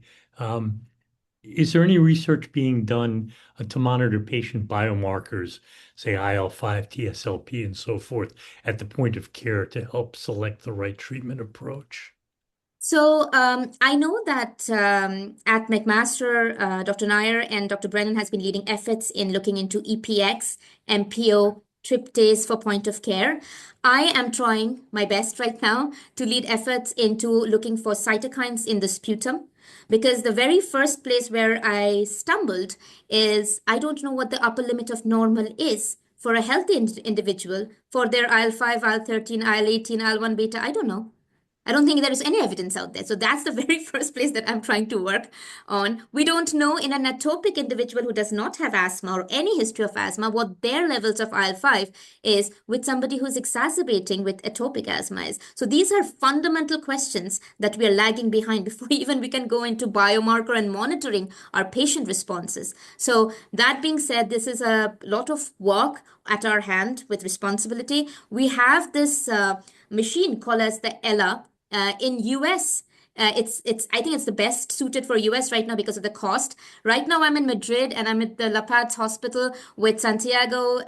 Is there any research being done to monitor patient biomarkers, say IL-5, TSLP, and so forth, at the point of care to help select the right treatment approach? So I know that at McMaster, Dr. Nair and Dr. Brennan has been leading efforts in looking into EPX, MPO, tryptase for point of care. I am trying my best right now to lead efforts into looking for cytokines in the sputum, because the very first place where I stumbled is I don't know what the upper limit of normal is for a healthy individual for their IL-5, IL-13, IL-18, IL-1 beta. I don't know. I don't think there is any evidence out there. So that's the very first place that I'm trying to work on. We don't know in an atopic individual who does not have asthma or any history of asthma what their levels of IL-5 is with somebody who's exacerbating with atopic asthma is. So these are fundamental questions that we are lagging behind before even we can go into biomarker and monitoring our patient responses. So that being said, this is a lot of work at our hand with responsibility. We have this machine called as the ELA in US. I think it's the best suited for US right now because of the cost. Right now I'm in Madrid and I'm at the La Paz hospital with Santiago,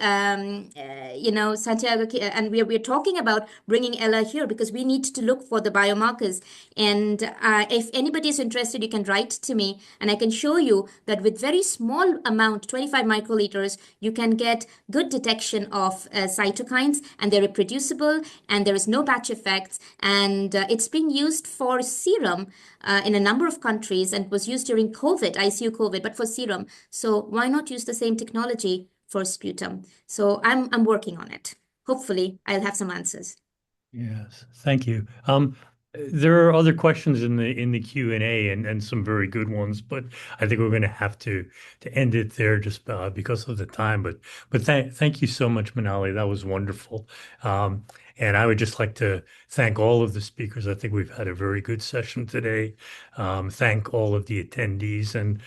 Santiago, and we're talking about bringing Ella here because we need to look for the biomarkers. And if anybody is interested, you can write to me and I can show you that with very small amount, 25 microliters, you can get good detection of cytokines, and they're reproducible and there is no batch effects, and it's being used for serum in a number of countries and was used during COVID, ICU COVID, but for serum. So why not use the same technology for sputum? So I'm working on it. Hopefully I'll have some answers. Yes, thank you. There are other questions in the Q&A and some very good ones, but I think we're going to have to end it there just because of the time. But thank you so much, Manali. That was wonderful. And I would just like to thank all of the speakers. I think we've had a very good session today. Thank all of the attendees and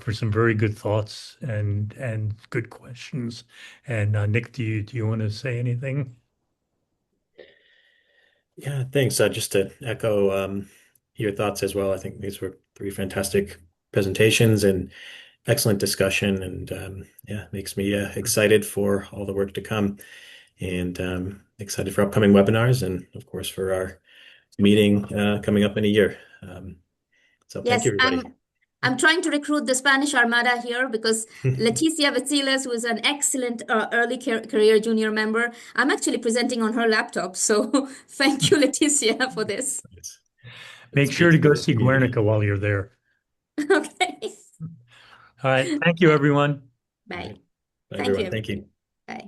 for some very good thoughts and good questions. And Nick, do you want to say anything? Yeah, thanks. Just to echo your thoughts as well. I think these were three fantastic presentations and excellent discussion, and yeah, makes me excited for all the work to come, and excited for upcoming webinars, and of course for our meeting coming up in a year. So thank you, everybody. I'm trying to recruit the Spanish Armada here because Leticia Vacilas, who is an excellent early career junior member, I'm actually presenting on her laptop. So thank you, Leticia, for this. Make sure to go see Guernica while you're there. Okay. All right. Thank you, everyone. Bye. Bye, everyone. Thank you. Bye.